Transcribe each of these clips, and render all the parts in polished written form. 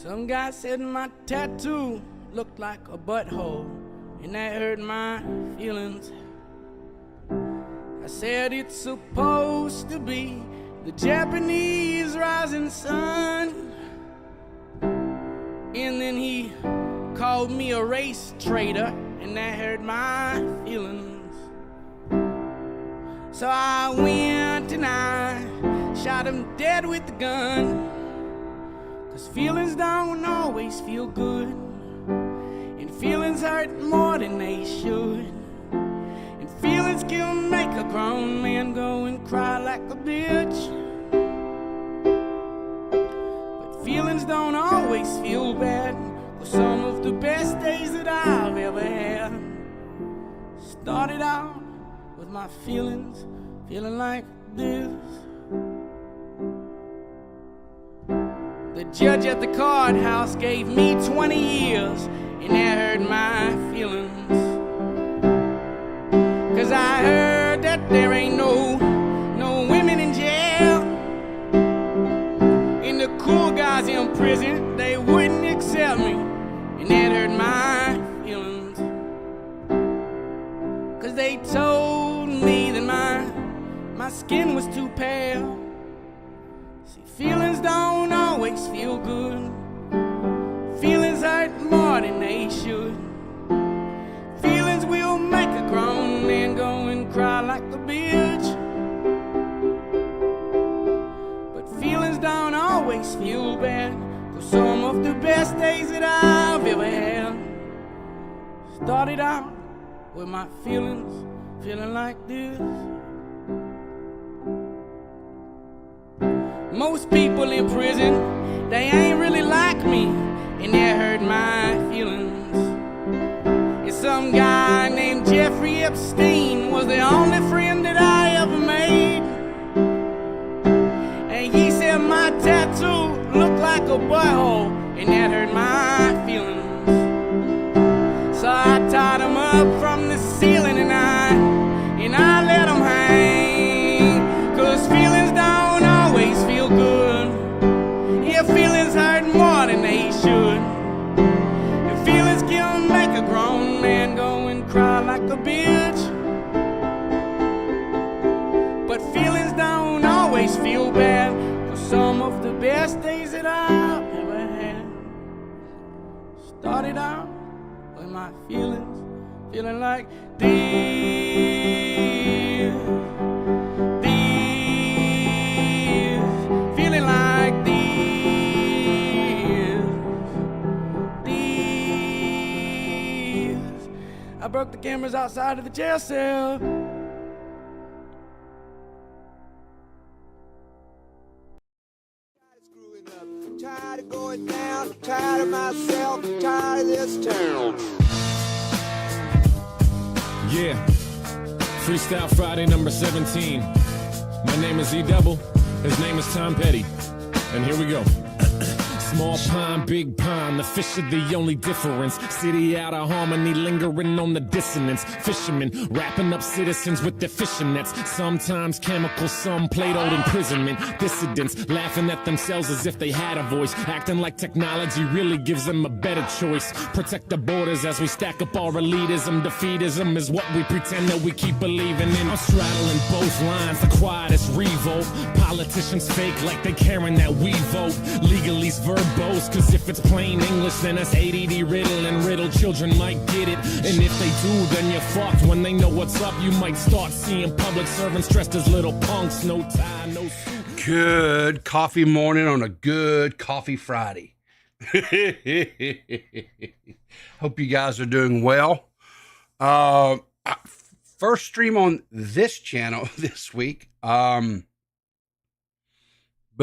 Some guy said my tattoo looked like a butthole, and that hurt my feelings. I said it's supposed to be the Japanese rising sun, and then he called me a race traitor, and that hurt my feelings. So I went and I shot him dead with the gun, 'cause feelings don't always feel good, and feelings hurt more than they should, and feelings can make a grown man go and cry like a bitch. But feelings don't always feel bad, 'cause some of the best days that I've ever had started out with my feelings feeling like this. The judge at the courthouse gave me 20 years, and that hurt my feelings. 'Cause I heard that there ain't no women in jail, and the cool guys in prison, they wouldn't accept me, and that hurt my feelings. 'Cause they told me that my skin was too pale. See, feelings don't always feel good. Feelings hurt more than they should. Feelings will make a grown man go and cry like a bitch. But feelings don't always feel bad, 'cause some of the best days that I've ever had started out with my feelings feeling like this. Most people in prison, they ain't really like me, and that hurt my feelings. And some guy named Jeffrey Epstein was the only friend that I ever made, and he said my tattoo looked like a butthole, and that hurt my feelings. So I tied him up from the ceiling, and I let him hang, 'cause feelings don't always feel good. Yeah, feelings hurt more than they should, and feelings can make a grown man go and cry like a bitch. But feelings don't always feel bad, 'cause some of the best days that I've ever had started out with my feelings feeling like this, feeling like this. I broke the cameras outside of the jail cell. Tired of going down, tired of myself, tired of this town. Yeah, Freestyle Friday number 17. My name is E-Double, his name is Tom Petty, and here we go. Small pond, big pond, the fish are the only difference. City out of harmony, lingering on the dissonance. Fishermen wrapping up citizens with their fishing nets. Sometimes chemical, some Platoed imprisonment. Dissidents laughing at themselves as if they had a voice, acting like technology really gives them a better choice. Protect the borders as we stack up our elitism. Defeatism is what we pretend that we keep believing in. I'm straddling both lines, the quietest revolt. Politicians fake like they caring that we vote. Legalese verbose, 'cause if it's plain English, then that's ADD riddle, and riddle children might get it. And if they do, then you're fucked. When they know what's up, you might start seeing public servants dressed as little punks. No tie, no suit. Good coffee morning on a good coffee Friday. Hope you guys are doing well. First stream on this channel this week. But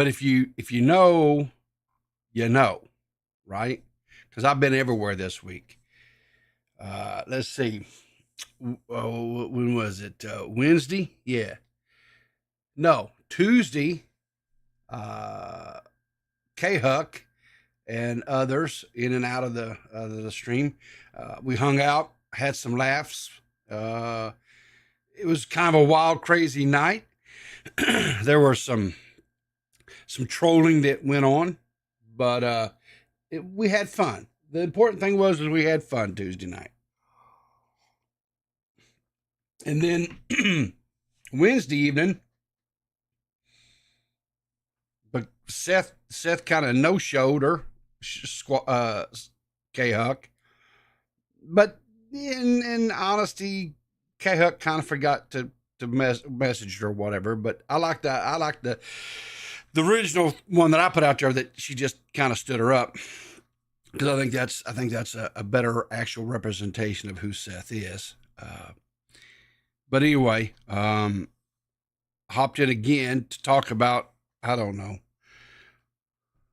if you know, you know, right? Because I've been everywhere this week. Let's see. When was it? Wednesday? Yeah. No, Tuesday. K-Huck and others in and out of the stream. We hung out, had some laughs. It was kind of a wild, crazy night. There were some trolling that went on, but we had fun. The important thing was we had fun Tuesday night. And then Wednesday evening, but Seth kind of no-showed her, K-Huck. But in honesty, K-Huck kind of forgot to message her or whatever. But I like the original one that I put out there, that she just kind of stood her up, because I think that's a better actual representation of who Seth is. But anyway, hopped in again to talk about, I don't know,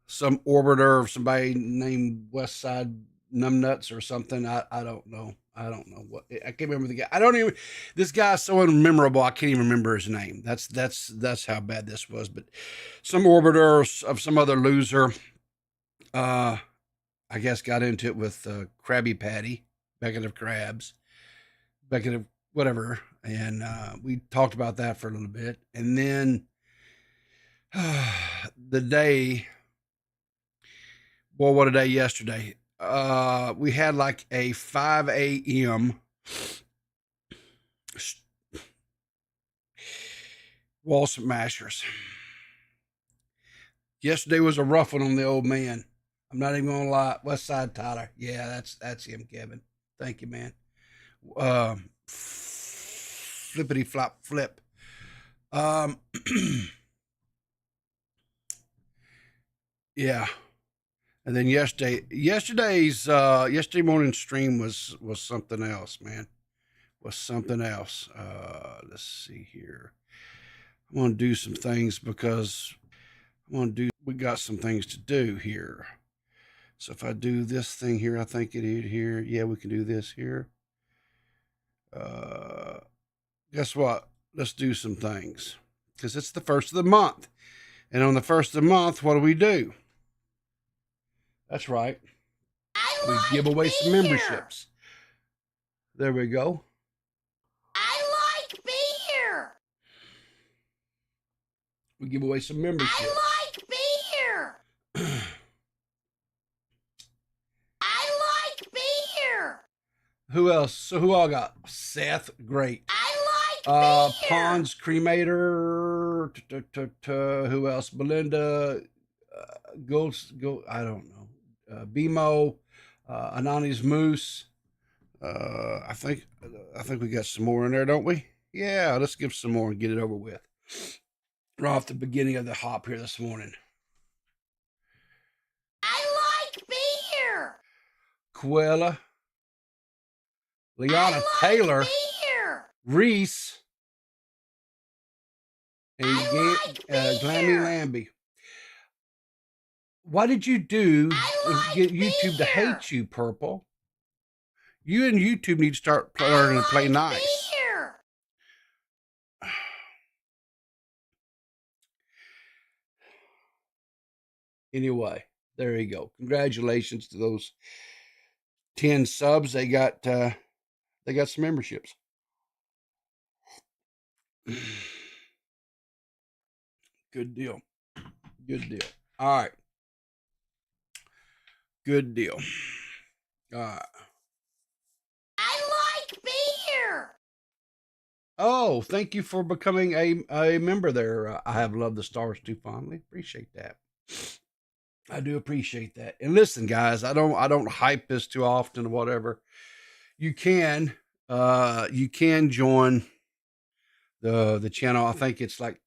some orbiter or somebody named Westside Numbnuts or something. I don't know. I don't know what, I can't remember the guy. This guy's so unmemorable, I can't even remember his name. That's how bad this was. But some orbiter of some other loser, I guess got into it with Krabby Patty, Bucket of Crabs, Bucket of whatever. And we talked about that for a little bit. And then the day, well, what a day yesterday. We had like a 5 a.m. Walls Mashers. Yesterday was a rough one on the old man. I'm not even gonna lie. West Side Tyler. Yeah, that's him, Kevin. Thank you, man. Flippity flop flip. Yeah. And then yesterday morning stream was something else, man. Was something else. Let's see here. I want to do some things because we got some things to do here. So if I do this thing here, I think it is here. Yeah, we can do this here. Guess what? Let's do some things, because it's the first of the month. And on the first of the month, what do? That's right. We give away some memberships. There we go. I like beer. We give away some memberships. I like beer. I like beer. Who else? So who all got? Seth, great. I like beer. Pons Cremator. Who else? Belinda. Go. I don't know. BMO. Anani's Moose. I think we got some more in there, don't we? Yeah, let's give some more and get it over with. Right off the beginning of the hop here this morning. I like beer. Quella. Liana I like Taylor. beer. Reese. And I like Glammy beer. Lambie. What did you do I like get YouTube to beer. hate you, Purple? You and YouTube need to start learning to play nice. Beer. Anyway, there you go. Congratulations to those 10 subs. They got some memberships. Good deal. Good deal. All right. Good deal. All right. I like beer. Oh, thank you for becoming a member there. I have loved the stars too fondly. Appreciate that. I do appreciate that. And listen, guys, I don't hype this too often or whatever. You can join the channel. I think it's like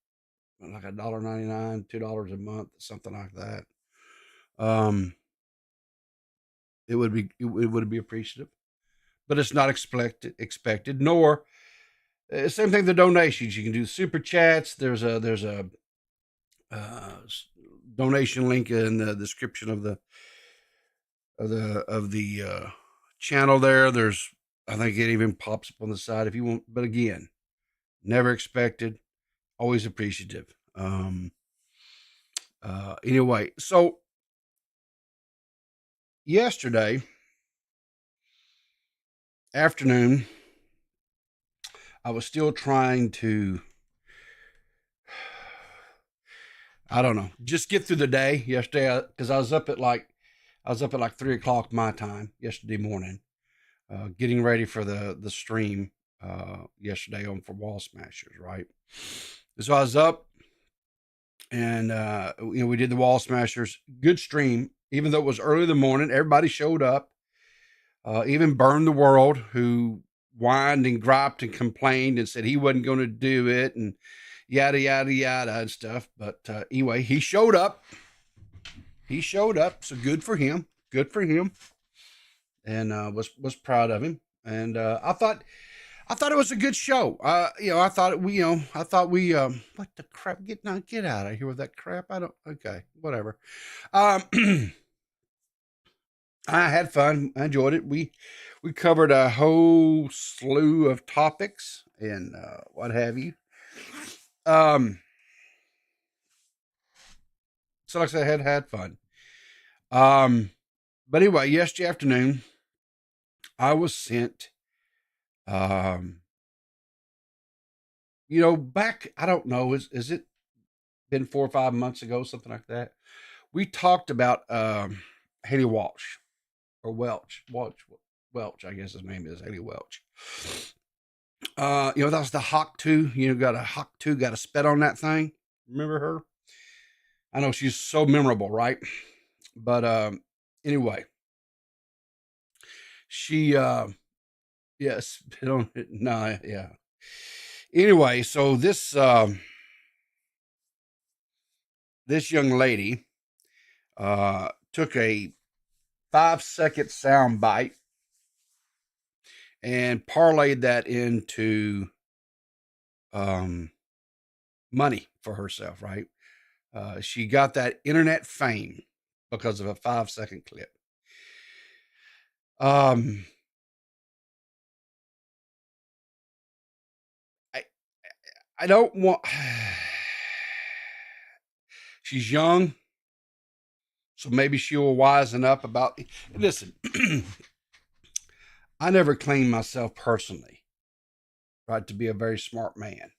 $1.99, $2 a month, something like that. It would be appreciative, but it's not expected, nor same thing. The donations, you can do super chats. There's a donation link in the description of the channel there. I think it even pops up on the side if you want, but again, never expected, always appreciative. Anyway, so yesterday afternoon, I was still trying to, I don't know, just get through the day yesterday, because I was up at like, I was up at like 3 o'clock my time yesterday morning, getting ready for the stream yesterday on for Wall Smashers, right? So I was up and we did the Wall Smashers. Good stream, even though it was early in the morning. Everybody showed up. Even Burn the World, who whined and griped and complained and said he wasn't going to do it and yada yada yada and stuff. But anyway, he showed up. So good for him. And was proud of him. And I thought it was a good show. I thought we what the crap? Get out of here with that crap. Okay, whatever. I had fun. I enjoyed it. We covered a whole slew of topics and what have you. So like I said, I had fun. But anyway, yesterday afternoon, I was sent, back, I don't know, is it been 4 or 5 months ago, something like that? We talked about Hailey Welch, or Welch, I guess his name is Hailey Welch. That was the Hawk 2, got a Hawk 2, got a spit on that thing. Remember her? I know she's so memorable, right? But anyway, she spit on it. No, yeah. Anyway, so this young lady took a 5-second sound bite and parlayed that into money for herself, right? She got that internet fame because of a 5-second clip. I don't want. She's young, so maybe she will wisen up about. Listen, I never claimed myself personally, right, to be a very smart man.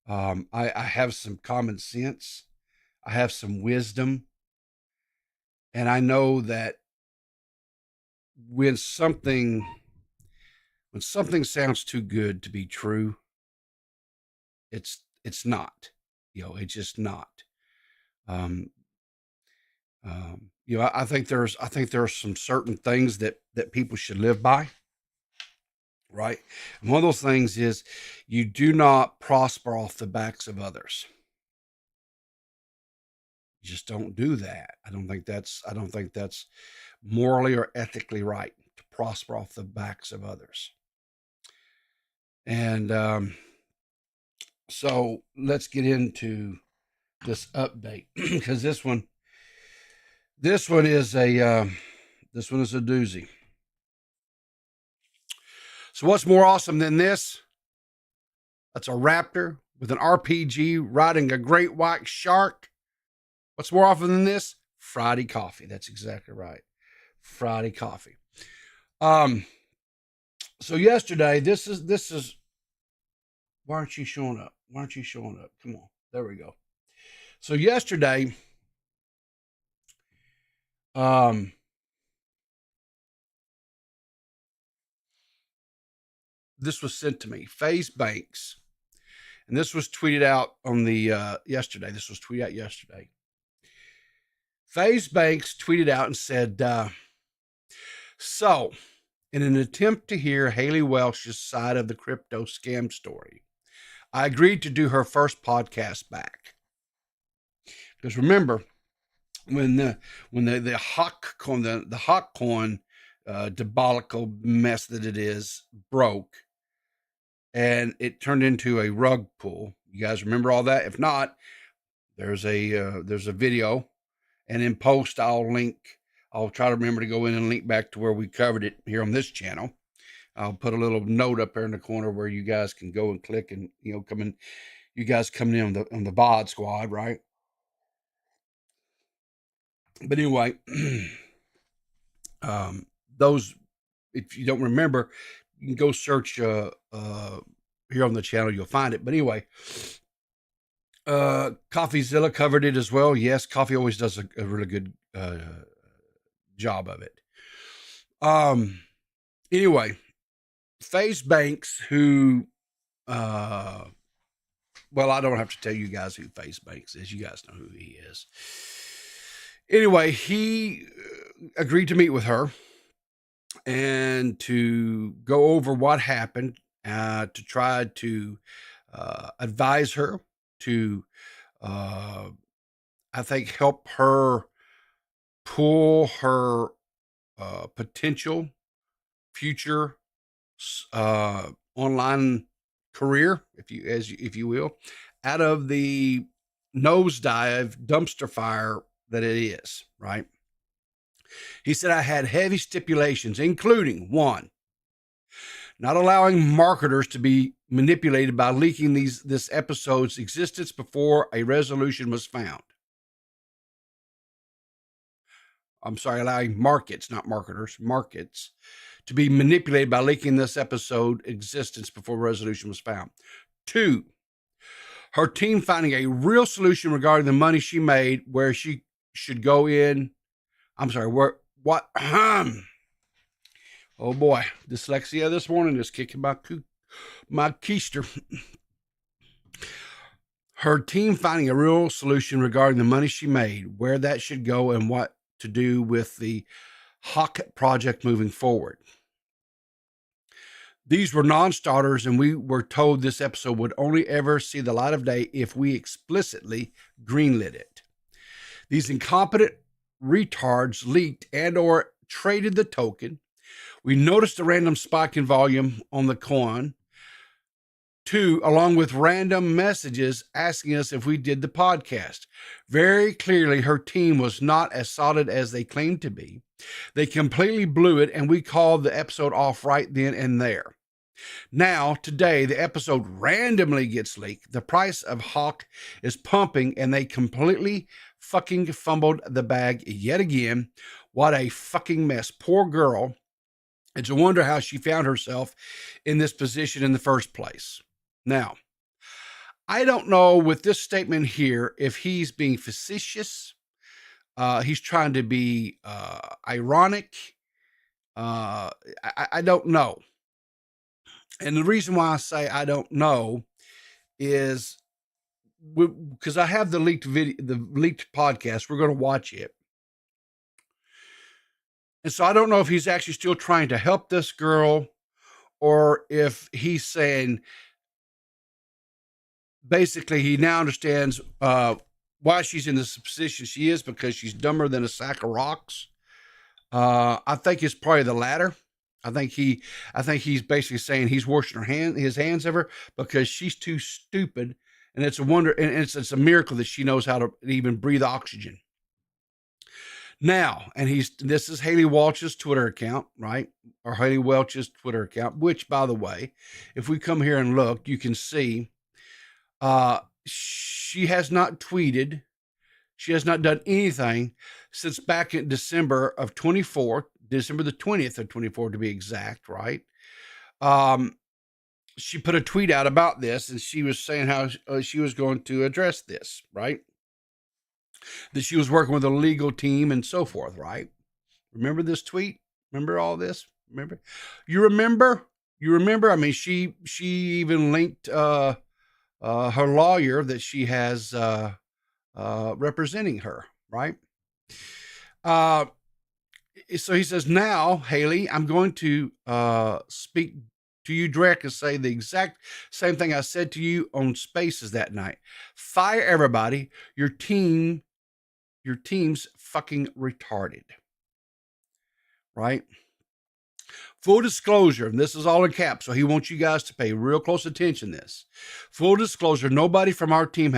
I have some common sense. I have some wisdom. And I know that when something sounds too good to be true, it's not. It's just not. I think there are some certain things that people should live by. Right. And one of those things is you do not prosper off the backs of others. You just don't do that. I don't think that's morally or ethically right to prosper off the backs of others. And so let's get into this update because this one is a doozy. So what's more awesome than this? That's a raptor with an RPG riding a great white shark. What's more awesome than this? Friday coffee. That's exactly right. Friday coffee. So yesterday, this is, why aren't you showing up? Come on. There we go. So yesterday, this was sent to me, FaZe Banks, and this was tweeted out on the yesterday. FaZe Banks tweeted out and said, so in an attempt to hear Hailey Welch's side of the crypto scam story, I agreed to do her first podcast back. Because remember, when the hot coin debacle mess that it is broke, and it turned into a rug pull. You guys remember all that? If not, there's a video, and in post I'll try to remember to go in and link back to where we covered it here on this channel. I'll put a little note up there in the corner where you guys can go and click and come in. You guys coming in on the VOD squad, right? But anyway, those, if you don't remember, you can go search here on the channel, you'll find it. But anyway, CoffeeZilla covered it as well. Yes, Coffee always does a really good job of it. Anyway, FaZe Banks, who, well, I don't have to tell you guys who FaZe Banks is. You guys know who he is. Anyway, he agreed to meet with her and to go over what happened, to try to advise her, to, I think, help her pull her potential future online career, if you will, out of the nosedive dumpster fire that it is, right? He said, I had heavy stipulations, including one, not allowing marketers to be manipulated by leaking this episode's existence before a resolution was found. I'm sorry, allowing markets, not marketers, markets, to be manipulated by leaking this episode existence before resolution was found. 2, her team finding a real solution regarding the money she made, where she should go in. I'm sorry, what? Oh boy, dyslexia this morning is kicking my keister. Her team finding a real solution regarding the money she made, where that should go, and what to do with the Hawk project moving forward. These were non-starters, and we were told this episode would only ever see the light of day if we explicitly greenlit it. These incompetent retards leaked and or traded the token. We noticed a random spike in volume on the coin. 2, along with random messages asking us if we did the podcast. Very clearly, her team was not as solid as they claimed to be. They completely blew it, and we called the episode off right then and there. Now, today, the episode randomly gets leaked. The price of Hawk is pumping, and they completely fucking fumbled the bag yet again. What a fucking mess. Poor girl. It's a wonder how she found herself in this position in the first place. Now, I don't know with this statement here if he's being facetious. He's trying to be ironic. I don't know. And the reason why I say I don't know is because I have the leaked video, the leaked podcast. We're going to watch it. And so I don't know if he's actually still trying to help this girl, or if he's saying, basically, he now understands why she's in this position she is, because she's dumber than a sack of rocks. I think it's probably the latter. I think he's basically saying he's washing his hands of her because she's too stupid, and it's a wonder, and it's a miracle that she knows how to even breathe oxygen. Now, and this is Hailey Welch's Twitter account, right? Or Hailey Welch's Twitter account, which, by the way, if we come here and look, you can see she has not tweeted. She has not done anything since back in December of 24, December the 20th of 24 to be exact, right? She put a tweet out about this, and she was saying how she was going to address this, right? That she was working with a legal team and so forth, right? Remember this tweet? Remember all this? Remember? You remember? I mean, she even linked her lawyer that she has representing her, right? So he says, now, Hailey, I'm going to speak to you direct and say the exact same thing I said to you on Spaces that night. Fire everybody. Your team's fucking retarded. Right? Full disclosure, and this is all in caps, so he wants you guys to pay real close attention to this. Full disclosure, nobody from our team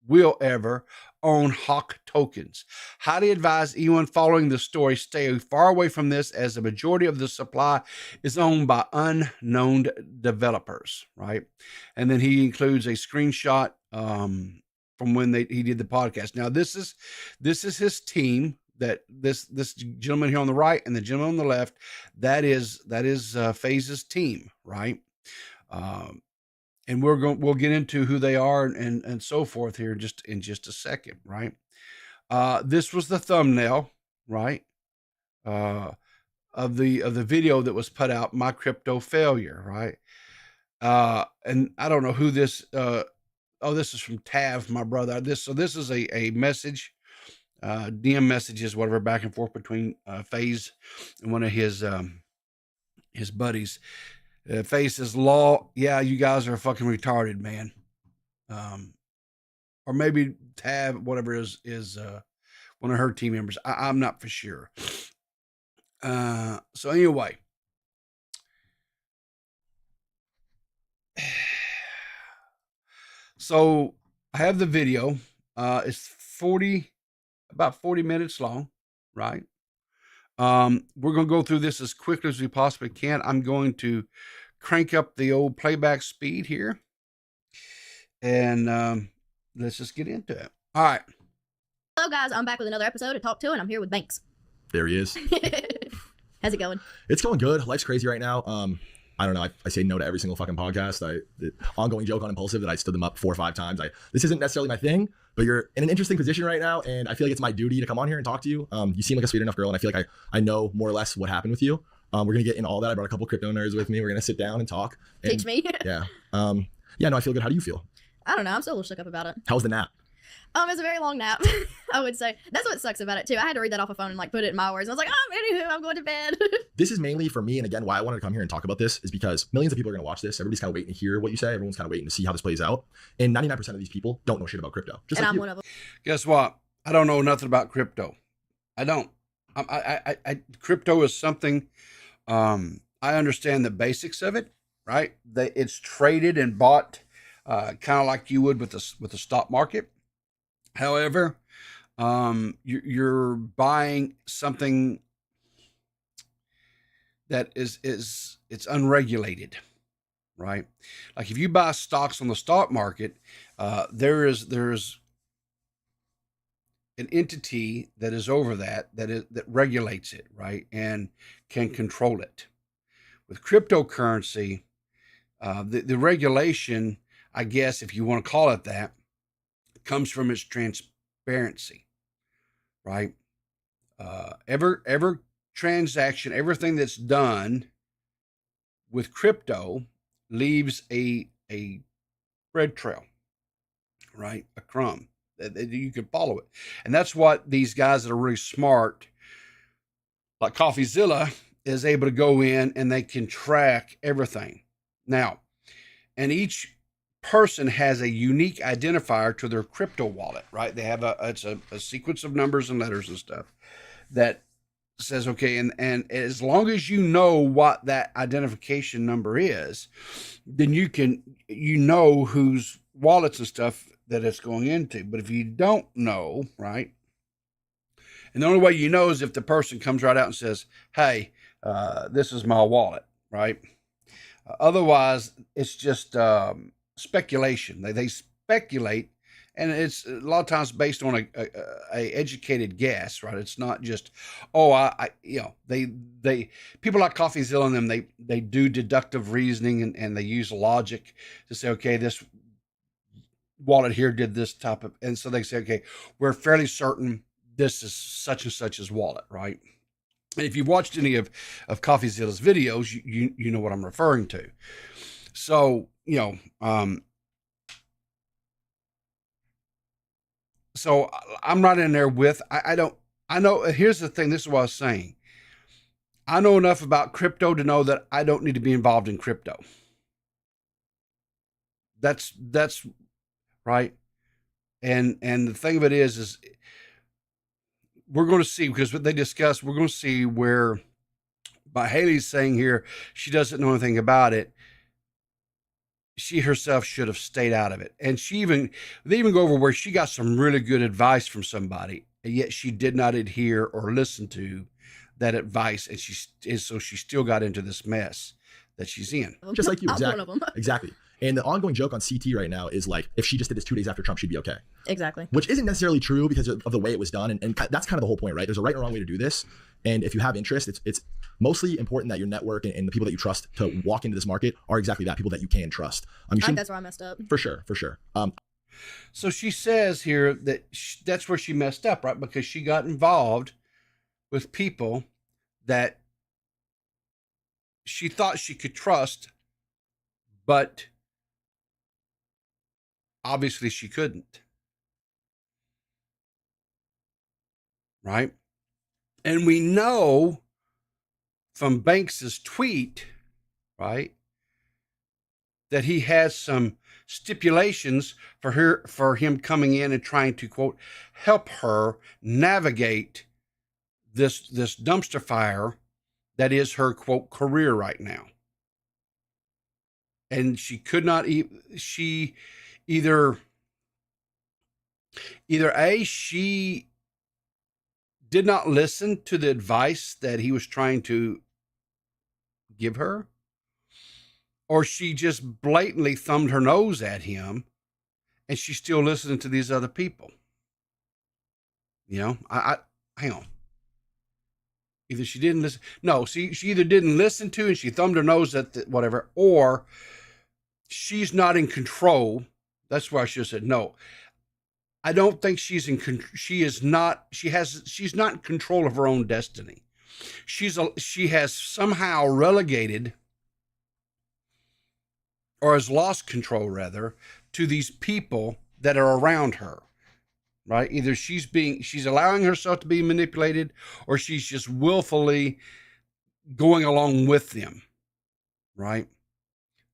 will ever own Hawk tokens. Highly advise anyone following the story stay far away from this, as the majority of the supply is owned by unknown developers, right? And then he includes a screenshot from when he did the podcast. Now, this is his team. That this gentleman here on the right and the gentleman on the left, that is FaZe's team, right? And we'll get into who they are and so forth here in just a second, right? This was the thumbnail. right? Of the video that was put out, My Crypto Failure, right? And I don't know who this this is from Tav, my brother. This is a message, DM messages, whatever, back and forth between FaZe and one of his buddies. FaZe says, "Law, yeah, you guys are fucking retarded, man." Or maybe Tav, whatever, is one of her team members. I'm not for sure. So anyway, so I have the video. It's about 40 minutes long, right? We're going to go through this as quickly as we possibly can. I'm going to crank up the old playback speed here, and let's just get into it. All right. Hello guys, I'm back with another episode of Talk To, and I'm here with Banks. There he is. How's it going? It's going good. Life's crazy right now. I don't know. I say no to every single fucking podcast. The ongoing joke on Impulsive that I stood them up 4 or 5 times. This isn't necessarily my thing, but you're in an interesting position right now, and I feel like it's my duty to come on here and talk to you. You seem like a sweet enough girl, and I feel like I know more or less what happened with you. We're gonna get in all that. I brought a couple crypto nerds with me. We're gonna sit down and talk. And, Teach me. Yeah. Yeah. No, I feel good. How do you feel? I don't know. I'm still a little shook up about it. How was the nap? It's a very long nap. I would say that's what sucks about it too. I had to read that off a phone and like put it in my words. And I was like, anywho, I'm going to bed. This is mainly for me, and again, why I wanted to come here and talk about this is because millions of people are going to watch this. Everybody's kind of waiting to hear what you say. Everyone's kind of waiting to see how this plays out. And 99% of these people don't know shit about crypto. Just and like I'm you. one of them. Guess what? I don't know nothing about crypto. I don't. Crypto is something. I understand the basics of it, right? It's traded and bought, kind of like you would with the stock market. However, you're buying something that is unregulated, right? Like if you buy stocks on the stock market, there's an entity that is over that regulates it, right, and can control it. With cryptocurrency, the regulation, I guess, if you want to call it that, comes from its transparency, right? Every transaction, everything that's done with crypto leaves a bread trail, right? A crumb that you can follow it. And that's what these guys that are really smart, like CoffeeZilla, is able to go in and they can track everything. Now, and each person has a unique identifier to their crypto wallet, right? They have it's a sequence of numbers and letters and stuff that says, okay, and as long as you know what that identification number is, then you know whose wallets and stuff that it's going into. But if you don't know, right, and the only way you know is if the person comes right out and says, hey, this is my wallet, right? Otherwise, it's just speculation. They speculate, and it's a lot of times based on a educated guess, right? It's not just, they people like CoffeeZilla and them, they do deductive reasoning and they use logic to say, okay, this wallet here did this type of, and so they say, okay, we're fairly certain this is such and such's wallet, right? And if you've watched any of CoffeeZilla's videos, you know what I'm referring to. So, so I'm right in there with, I know, here's the thing, this is what I was saying. I know enough about crypto to know that I don't need to be involved in crypto. That's right. And the thing of it is we're going to see, because what they discussed, we're going to see where, by Hailey's saying here, she doesn't know anything about it. She herself should have stayed out of it. And they even go over where she got some really good advice from somebody, and yet she did not adhere or listen to that advice. And so she still got into this mess that she's in. Just like you, I'm exactly. one of them. Exactly. And the ongoing joke on CT right now is like, if she just did this 2 days after Trump, she'd be okay. Exactly. Which isn't necessarily true because of the way it was done. And that's kind of the whole point, right? There's a right and wrong way to do this. And if you have interest, it's mostly important that your network and the people that you trust to walk into this market are exactly that, people that you can trust. I think that's where I messed up. For sure. So she says here that that's where she messed up, right? Because she got involved with people that she thought she could trust, but obviously she couldn't. Right? And we know from Banks's tweet, right, that he has some stipulations for him coming in and trying to, quote, help her navigate this dumpster fire that is her, quote, career right now. And she could not she either A, she did not listen to the advice that he was trying to give her, or she just blatantly thumbed her nose at him and she's still listening to these other people. You know, I hang on. Either she didn't listen. No, she either didn't listen to and she thumbed her nose at whatever, or she's not in control. That's why I should have said no. I don't think she's not in control of her own destiny. She has somehow relegated, or has lost control rather, to these people that are around her. Right? Either she's allowing herself to be manipulated, or she's just willfully going along with them. Right?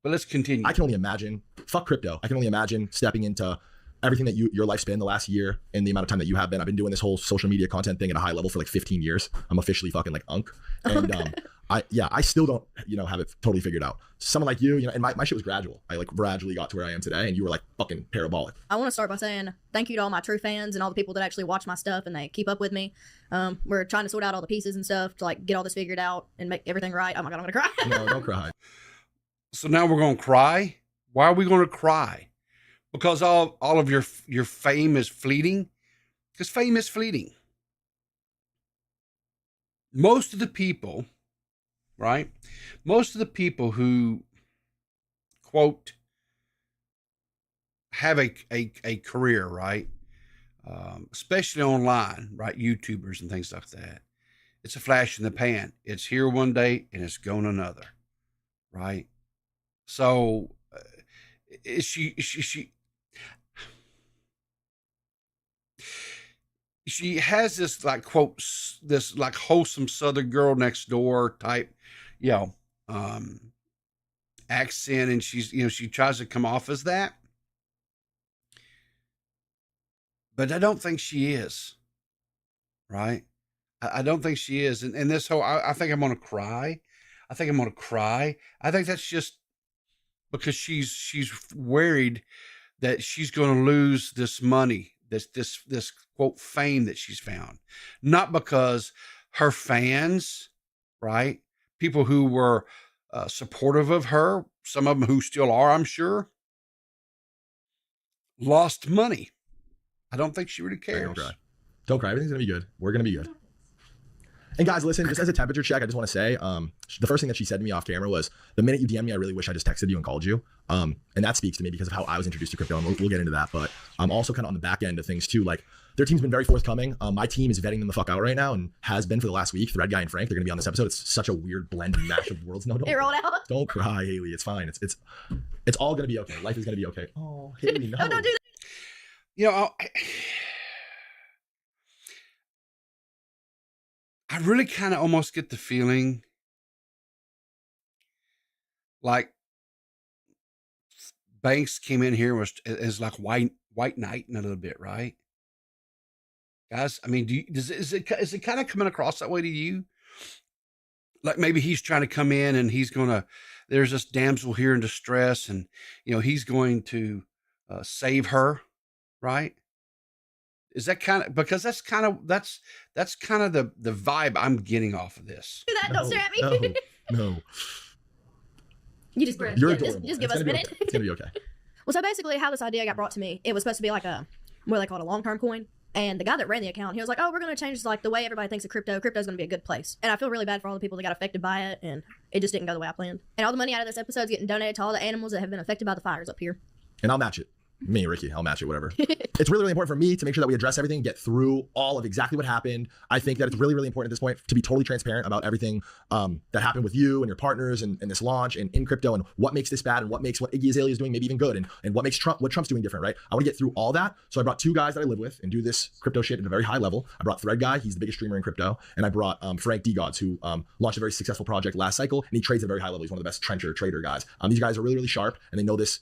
But let's continue. I can only imagine, fuck crypto. I can only imagine stepping into everything that your life's been the last year and the amount of time that you have been. I've been doing this whole social media content thing at a high level for like 15 years. I'm officially fucking like Unk. And I still don't, have it totally figured out. Someone like you, and my shit was gradual. I like gradually got to where I am today, and you were like fucking parabolic. I want to start by saying thank you to all my true fans and all the people that actually watch my stuff and they keep up with me. We're trying to sort out all the pieces and stuff to like get all this figured out and make everything right. Oh my God, I'm gonna cry. No, don't cry. So now we're gonna cry. Why are we gonna cry? Because all of your fame is fleeting? Because fame is fleeting. Most of the people, right? Most of the people who, quote, have a career, right? Especially online, right? YouTubers and things like that. It's a flash in the pan. It's here one day and it's gone another, right? So she has this like, quote, this like wholesome Southern girl next door type, accent. And she tries to come off as that, but I don't think she is, right? I don't think she is. And this whole, I think I'm going to cry. I think that's just because she's worried that she's going to lose this money, this quote fame that she's found, not because her fans, right? People who were supportive of her, some of them who still are, I'm sure, lost money. I don't think she really cares. Don't cry. Don't cry. Everything's gonna be good. We're gonna be good. And guys, listen, just as a temperature check, I just want to say, the first thing that she said to me off camera was, the minute you DM me, I really wish I just texted you and called you. And that speaks to me because of how I was introduced to crypto, and we'll get into that. But I'm also kind of on the back end of things too. Like, their team's been very forthcoming. My team is vetting them the fuck out right now and has been for the last week. Thread Guy and Frank, they're going to be on this episode. It's such a weird blend and mash of worlds. No, don't. It rolled out. Don't cry, Hailey. It's fine. It's all going to be okay. Life is going to be okay. Oh, Hailey, no. No, don't do that. I really kind of almost get the feeling like Banks came in here as like white knight in a little bit, right? Guys, I mean, is it kind of coming across that way to you? Like maybe he's trying to come in and there's this damsel here in distress, and he's going to save her, right? Is that kind of, because that's kind of the vibe I'm getting off of this. Do that. Don't stare at me. No. You just You're adorable. Just give us a minute. Okay. It's gonna be okay. Well, so basically how this idea got brought to me, it was supposed to be like what they call it, a long-term coin. And the guy that ran the account, he was like, oh, we're going to change like the way everybody thinks of crypto. Crypto's going to be a good place. And I feel really bad for all the people that got affected by it. And it just didn't go the way I planned. And all the money out of this episode is getting donated to all the animals that have been affected by the fires up here. And I'll match it. Me, Ricky, I'll match it, whatever. It's really, really important for me to make sure that we address everything, get through all of exactly what happened. I think that it's really, really important at this point to be totally transparent about everything that happened with you and your partners and this launch and in crypto and what makes this bad and what makes what Iggy Azalea is doing maybe even good and what makes what Trump's doing different, right? I want to get through all that. So I brought two guys that I live with and do this crypto shit at a very high level. I brought Thread Guy, he's the biggest streamer in crypto, and I brought Frank DeGods, who launched a very successful project last cycle, and he trades at a very high level. He's one of the best trencher trader guys. These guys are really, really sharp, and they know this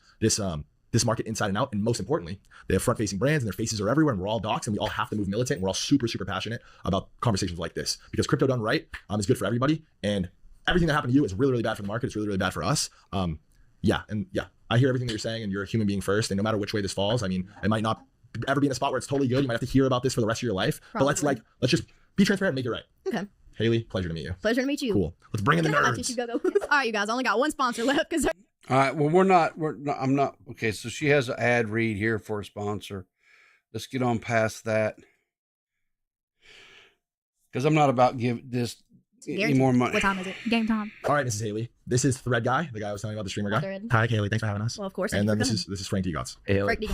market inside and out, and most importantly, they have front-facing brands and their faces are everywhere, and we're all docs, and we all have to move militant, and we're all super, super passionate about conversations like this, because crypto done right is good for everybody, and everything that happened to you is really, really bad for the market. It's really, really bad for us. I hear everything that you're saying, and you're a human being first, and no matter which way this falls, I mean, it might not ever be in a spot where it's totally good. You might have to hear about this for the rest of your life, Probably. but let's just be transparent and make it right. Okay. Haley, pleasure to meet you. Pleasure to meet you. Cool. Let's bring in the Can I have my nerds. tissue? Go. All right, you guys. I only got one sponsor left because All right. Well, I'm not. Okay. So she has an ad read here for a sponsor. Let's get on past that. Because I'm not about give this any more money. What time is it? Game time. All right, Mrs. Haley. This is Thread Guy, the guy I was telling you about, the streamer guy. Thread. Hi, Kaylee. Thanks for having us. Well, of course. And thank then you this for is Frank DeGods. Hey, coming. Frank D.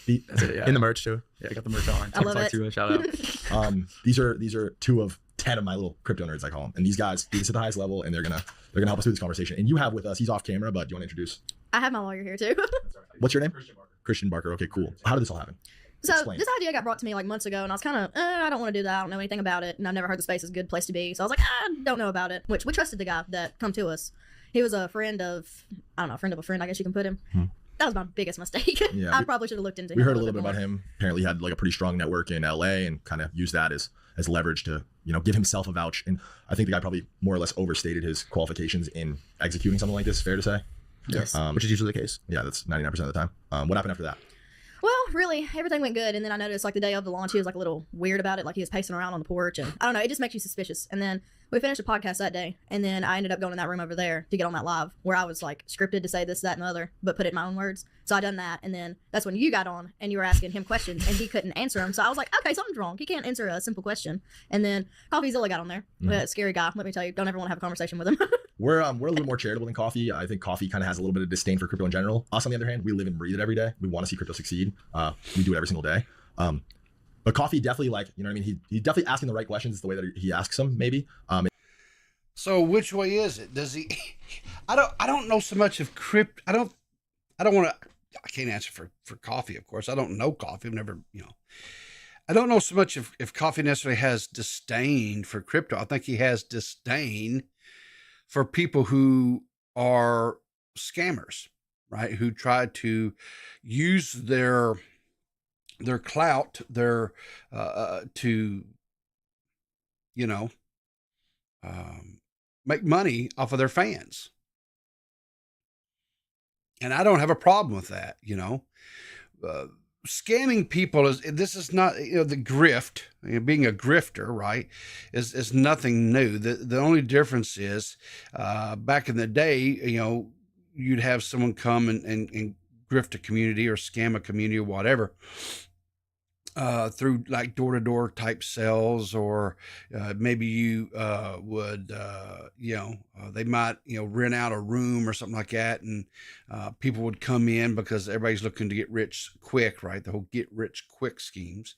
The- That's it, yeah. In the merch too. Yeah, I got the merch on. I love it. Shout out. These are two of 10 of my little crypto nerds, I call them. And these guys do this at the highest level, and they're gonna help us through this conversation. And you have with us, he's off camera, but do you want to introduce? I have my lawyer here too. What's your name? Christian Barker. Okay, cool. How did this all happen? So Explain. this idea got brought to me like months ago, and I was kind of, I don't want to do that. I don't know anything about it, and I've never heard the space is a good place to be. So I was like, I don't know about it. Which we trusted the guy that come to us. He was a friend of, I don't know, a friend of a friend, I guess you can put him. That was my biggest mistake. Yeah, I probably should have looked into him. We heard a little bit more. about him. Apparently, he had like a pretty strong network in LA and kind of used that as leverage to give himself a vouch. And I think the guy probably more or less overstated his qualifications in executing something like this. Fair to say? Yes. Which is usually the case. Yeah, that's 99% of the time. What happened after that? Well, really, everything went good, and then I noticed like the day of the launch, he was like a little weird about it, like he was pacing around on the porch, and I don't know, it just makes you suspicious. And then we finished a podcast that day, and then I ended up going in that room over there to get on that live, where I was like scripted to say this, that, and the other, but put it in my own words. So I done that, and then that's when you got on, and you were asking him questions, and he couldn't answer them. So I was like, okay, something's wrong. He can't answer a simple question. And then CoffeeZilla got on there, scary guy. Let me tell you, don't ever want to have a conversation with him. We're a little more charitable than Coffee. I think Coffee kind of has a little bit of disdain for crypto in general. Us, on the other hand, we live and breathe it every day. We want to see crypto succeed. We do it every single day. But Coffee definitely, like, you know what I mean? He's definitely asking the right questions. It's the way that he asks them, maybe. So which way is it? Does he? I don't know so much of crypto. I don't want to. I can't answer for Coffee, of course. I don't know Coffee. I've never, I don't know so much if Coffee necessarily has disdain for crypto. I think he has disdain for people who are scammers, right? Who try to use their clout, to, make money off of their fans. And I don't have a problem with that, scamming people this is not, the grift, being a grifter, right, is nothing new. The only difference is, back in the day, you'd have someone come and grift a community or scam a community or whatever, through like door-to-door type sales, or maybe you would they might rent out a room or something like that, and people would come in because everybody's looking to get rich quick, right? The whole get rich quick schemes,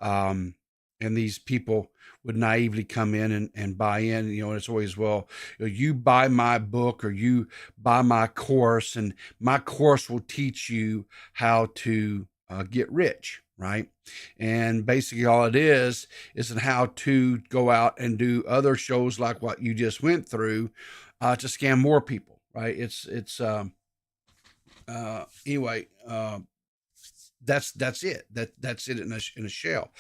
and these people would naively come in and buy in. And it's always, well, you buy my book or you buy my course, and my course will teach you how to get rich. Right. And basically all it is how to go out and do other shows like what you just went through, to scam more people. Right. Anyway, that's it. That's it in a shell.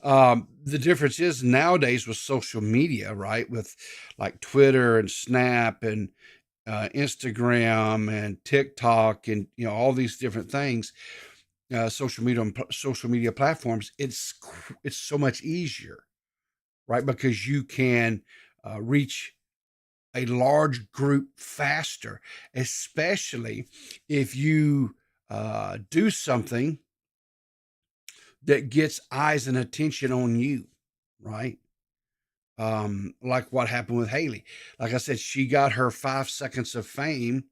The difference is nowadays with social media, right, with like Twitter and Snap and Instagram and TikTok and all these different things, social media platforms, it's so much easier, right? Because you can reach a large group faster, especially if you do something that gets eyes and attention on you, right? Like what happened with Hailey. Like I said, she got her 5 seconds of fame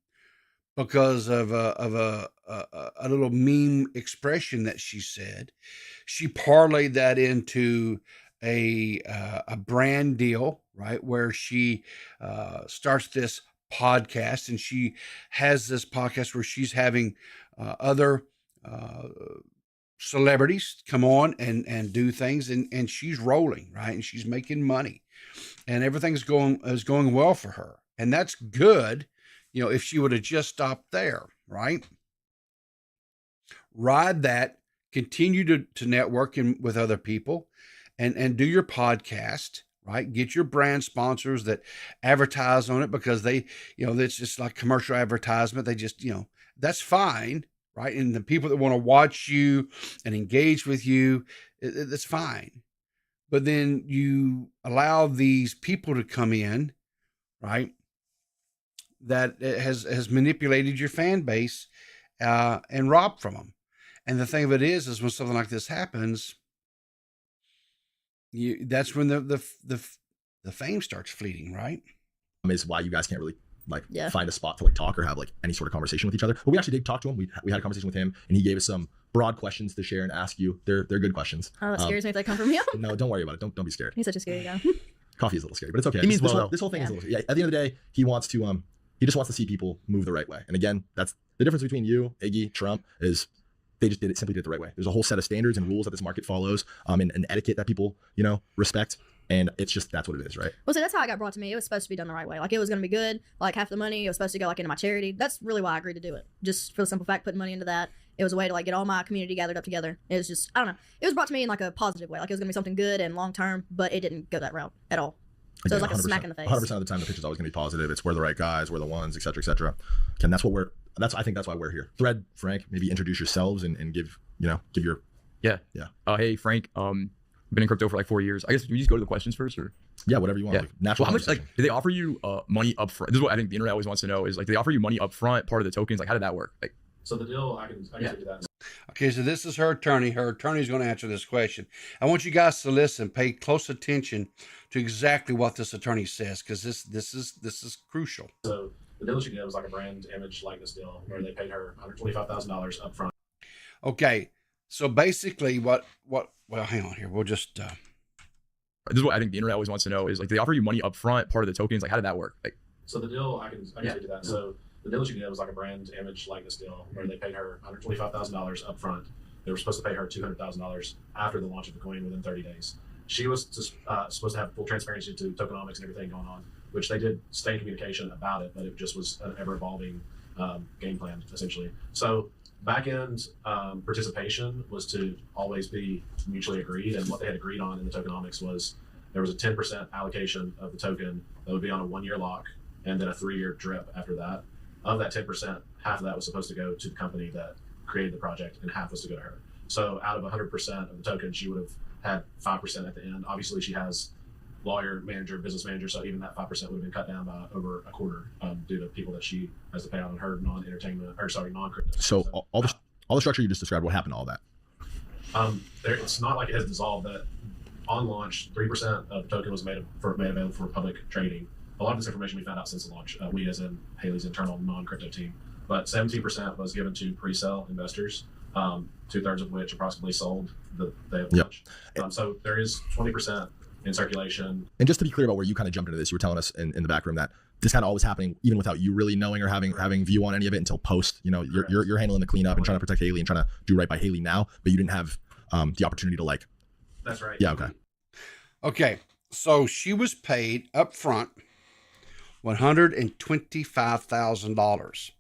because of a little meme expression that she said. She parlayed that into a brand deal, right? Where she starts this podcast, and she has this podcast where she's having other celebrities come on and do things, and she's rolling, right? And she's making money, and everything's going well for her. And that's good, if she would have just stopped there, right? Ride that, continue to network with other people, and do your podcast, right? Get your brand sponsors that advertise on it, because they, it's just like commercial advertisement. They just, that's fine, right? And the people that want to watch you and engage with you, that's fine. But then you allow these people to come in, right, that has manipulated your fan base and robbed from them. And the thing of it is when something like this happens, that's when the fame starts fleeting, right? Is why you guys can't really find a spot to talk or have any sort of conversation with each other. But we actually did talk to him. We had a conversation with him, and he gave us some broad questions to share and ask you. They're good questions. Oh, that scares me if they come from you. No, don't worry about it. Don't be scared. He's such a scary guy. Coffee is a little scary, but it's okay. He means this, well, this whole thing is a little scary. At the end of the day, he wants to he just wants to see people move the right way. And again, that's the difference between you, Iggy, Trump, is they just simply did it the right way. There's a whole set of standards and rules that this market follows, and etiquette that people, respect. And it's just, that's what it is, right? Well, so that's how it got brought to me. It was supposed to be done the right way. It was going to be good. Half the money, it was supposed to go into my charity. That's really why I agreed to do it. Just for the simple fact, putting money into that. It was a way to get all my community gathered up together. It was just, I don't know. It was brought to me in a positive way. It was going to be something good and long term, but it didn't go that route at all. So it was a smack in the face. 100% of the time, the picture's always going to be positive. It's we're the right guys, we're the ones, et cetera, et cetera. And I think that's why we're here. Thread, Frank, maybe introduce yourselves and give your. Yeah. Hey, Frank. Been in crypto for 4 years. I guess we just go to the questions first, or yeah, whatever you want. Yeah. Natural. Well, how much do they offer you money up front? This is what I think the internet always wants to know: is do they offer you money up front, part of the tokens? How did that work? So the deal, I can do that. Okay, so this is her attorney. Her attorney is going to answer this question. I want you guys to listen, pay close attention to exactly what this attorney says, because this is crucial. So the deal she did was a brand image likeness deal where they paid her $125,000 up front. Okay, so basically, well, hang on here. We'll just. This is what I think the internet always wants to know: is do they offer you money up front, part of the tokens? How did that work? So the deal, I can do that. So the deal she did was a brand image likeness deal where they paid her $125,000 up front. They were supposed to pay her $200,000 after the launch of the coin within 30 days. She was just, supposed to have full transparency to tokenomics and everything going on, which they did stay in communication about it, but it just was an ever-evolving game plan, essentially. So back-end participation was to always be mutually agreed, and what they had agreed on in the tokenomics was there was a 10% allocation of the token that would be on a 1-year lock, and then a 3-year drip after that. Of that 10%, half of that was supposed to go to the company that created the project, and half was to go to her. So out of 100% of the token, she would have had 5% at the end. Obviously, she has lawyer, manager, business manager, so even that 5% would have been cut down by over a quarter due to people that she has to pay out on her non-crypto. So all the structure you just described, what happened to all that? It's not like it has dissolved. That on launch, 3% of the token was made available for public trading. A lot of this information we found out since the launch, we as in Hailey's internal non-crypto team, but 17% was given to pre-sale investors, 2/3 of which approximately sold the day of launch. So there is 20% in circulation. And just to be clear about where you kind of jumped into this, you were telling us in the back room that this kind of always happening even without you really knowing or having view on any of it until post. You're handling the cleanup and trying to protect Hailey and trying to do right by Hailey now, but you didn't have the opportunity to That's right. Yeah. Okay. So she was paid up front $125,000,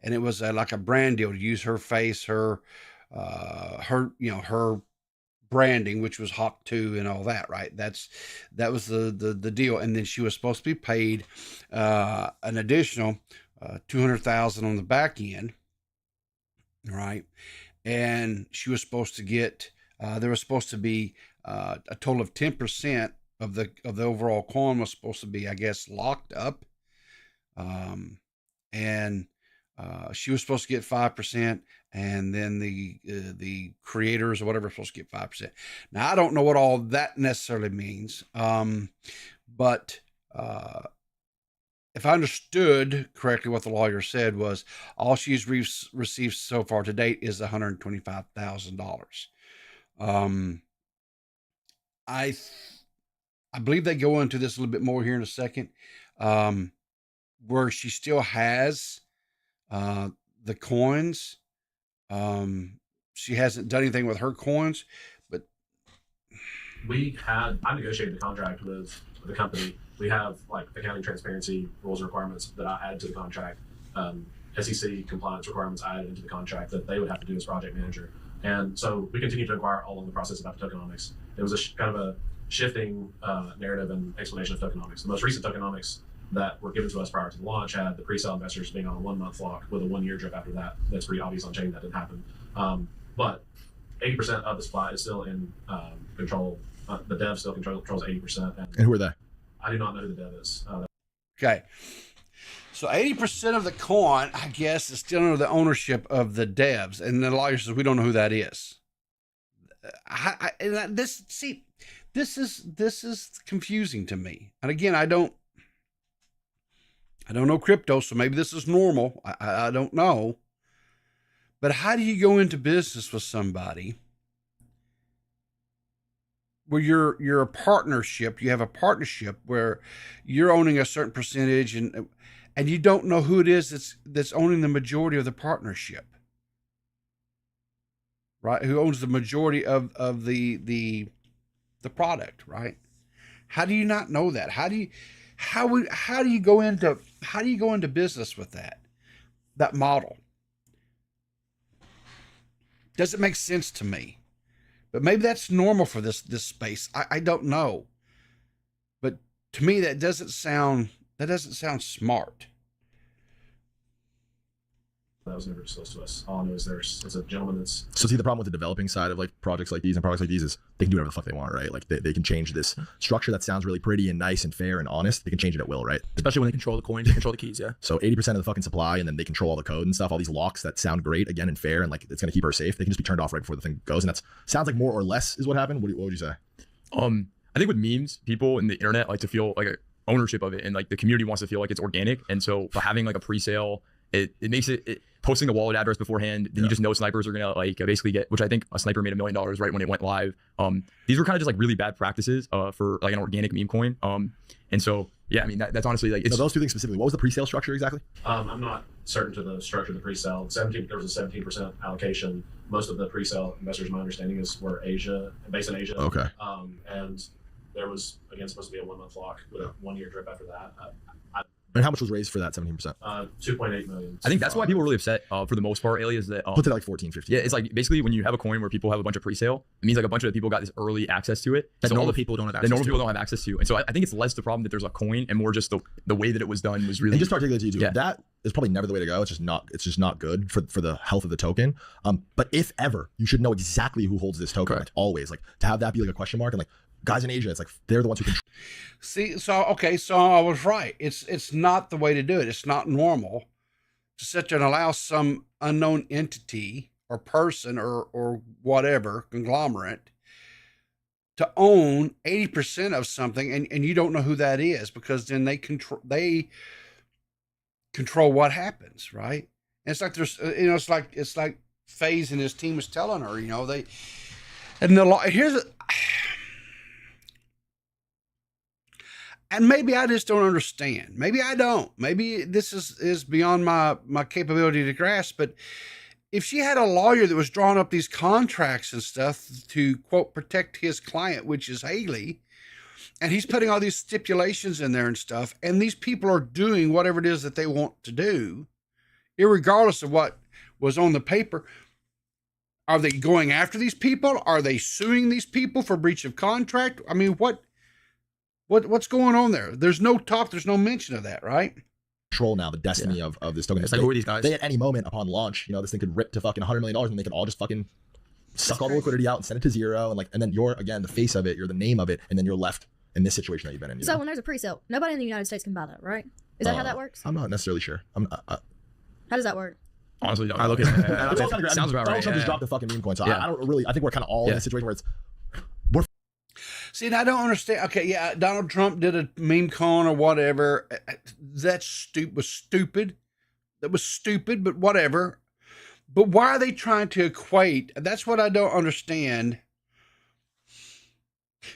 and it was a brand deal to use her face, her branding, which was Hawk 2 and all that, right? That was the deal. And then she was supposed to be paid an additional $200,000 on the back end, right? And she was supposed to get there was supposed to be a total of 10% of the overall coin was supposed to be, I guess, locked up, and she was supposed to get 5%, and then the creators or whatever are supposed to get 5%. Now I don't know what all that necessarily means, but if I understood correctly, what the lawyer said was all she's received so far to date is $125,000. I believe they go into this a little bit more here in a second, where she still has the coins. She hasn't done anything with her coins, but I negotiated the contract with the company. We have like accounting transparency rules and requirements that I add to the contract. SEC compliance requirements I added into the contract that they would have to do as project manager. And so we continue to inquire all along the process about the tokenomics. It was kind of a shifting narrative and explanation of tokenomics. The most recent tokenomics that were given to us prior to the launch had the pre-sale investors being on a 1-month lock with a 1-year drip after that. That's pretty obvious on chain that didn't happen. But 80% of the supply is still in control. The dev still controls 80%. And who are they? I do not know who the dev is. okay. So 80% of the coin, I guess, is still under the ownership of the devs, and the lawyer says we don't know who that is. This is confusing to me. And again, I don't know crypto, so maybe this is normal. I don't know. But how do you go into business with somebody where you're a partnership? You have a partnership where you're owning a certain percentage, and you don't know who it is that's owning the majority of the partnership, right? Who owns the majority of the product, right? How do you not know that? How do you go into business with that model? Doesn't make sense to me. But maybe that's normal for this space. I don't know. But to me that doesn't sound smart. That was never disclosed to us. All I know is it's a gentleman that's... So see, the problem with the developing side of like projects like these and products like these is they can do whatever the fuck they want, right? Like they can change this structure that sounds really pretty and nice and fair and honest. They can change it at will, right? Especially when they control the coins, they control the keys, yeah. So 80% of the fucking supply, and then they control all the code and stuff, all these locks that sound great, again, and fair, and like it's going to keep her safe. They can just be turned off right before the thing goes. And that sounds like more or less is what happened. What would you say? I think with memes, people in the internet like to feel like ownership of it, and like the community wants to feel like it's organic. And so by having like a pre-sale, it makes it posting a wallet address beforehand, then you just know snipers are gonna like basically get, which I think a sniper made $1 million right when it went live. These were kind of just like really bad practices for like an organic meme coin. And so yeah, I mean that's honestly like it's those two things specifically. What was the pre-sale structure exactly? I'm not certain to the structure of the pre-sale. There was a 17% allocation. Most of the pre-sale investors, my understanding, based in Asia. Okay. And there was again supposed to be a 1-month lock with a 1-year drip after that. And how much was raised for that 17%? 2.8 million. I think that's why people are really upset for the most part, Ailey, is that puts it at like 14, 15. Yeah, it's like basically when you have a coin where people have a bunch of pre-sale, it means like a bunch of people got this early access to it that so normal people don't have access that normal to. people don't have access to. And so I think it's less the problem that there's a coin and more just the way that it was done was really. And just particularly to you too, Yeah. that is probably never the way to go. It's just not good for the health of the token. But if ever, you should know exactly who holds this token. Correct. Like always, like to have that be like a question mark, and like guys in Asia, it's like they're the ones who can. See, so I was right. It's not the way to do it. It's not normal to sit there and allow some unknown entity or person or whatever conglomerate to own 80% of something, and you don't know who that is, because then they control what happens, right? And it's like there's it's like FaZe and his team was telling her, and maybe I just don't understand. Maybe I don't. Maybe this is beyond my capability to grasp. But if she had a lawyer that was drawing up these contracts and stuff to, quote, protect his client, which is Hailey, and he's putting all these stipulations in there and stuff, and these people are doing whatever it is that they want to do, irregardless of what was on the paper, are they going after these people? Are they suing these people for breach of contract? I mean, what's going on there? There's no talk, there's no mention of that, right? Control now the destiny of this token. It's like, who are these guys? They at any moment upon launch, this thing could rip to fucking $100 million, and they could all just fucking suck all the liquidity out and send it to zero, and then you're again the face of it, you're the name of it, and then you're left in this situation that you've been in. So when there's a pre-sale, nobody in the United States can buy that, right? Is that how that works? I'm not necessarily sure. How does that work? Honestly, don't I look know. at it. It Sounds about right. Donald Trump just dropped the fucking meme coin, so I don't really. I think we're kind of all in a situation where it's. See, and I don't understand. Okay, yeah, Donald Trump did a meme con or whatever. That was stupid. That was stupid, but whatever. But why are they trying to equate? That's what I don't understand.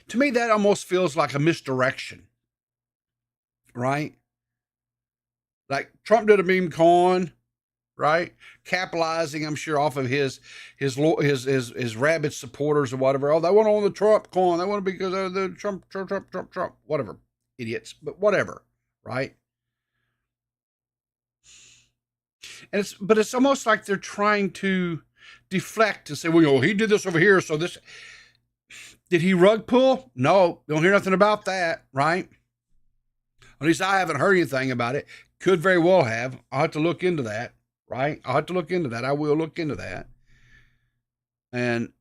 To me, that almost feels like a misdirection, right? Like Trump did a meme con, right? Capitalizing, I'm sure, off of his rabid supporters or whatever. Oh, they want to own the Trump con. They want to be because of the Trump, whatever, idiots, but whatever, right? And it's almost like they're trying to deflect and say, well, he did this over here, so this. Did he rug pull? No, don't hear nothing about that, right? At least I haven't heard anything about it. Could very well have. I'll have to look into that, right? I'll have to look into that. I will look into that.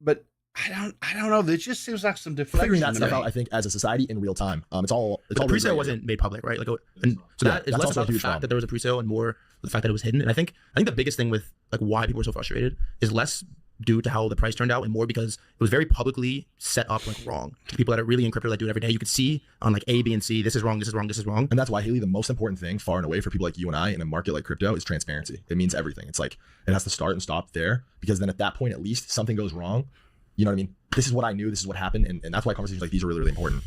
But I don't know. It just seems like some deflection. Figuring that stuff out, I think, as a society in real time. It's all the presale wasn't made public, right? And so that is less about the fact that there was a presale and more the fact that it was hidden. And I think the biggest thing with like why people were so frustrated is less due to how the price turned out and more because it was very publicly set up like wrong. People that are really in crypto that do it every day, you could see on like A, B, and C, this is wrong, this is wrong, this is wrong. And that's why, Hailey, the most important thing far and away for people like you and I in a market like crypto is transparency. It means everything. It's like it has to start and stop there because then at that point, at least something goes wrong. You know what I mean? This is what I knew. This is what happened. And that's why conversations like these are really, really important.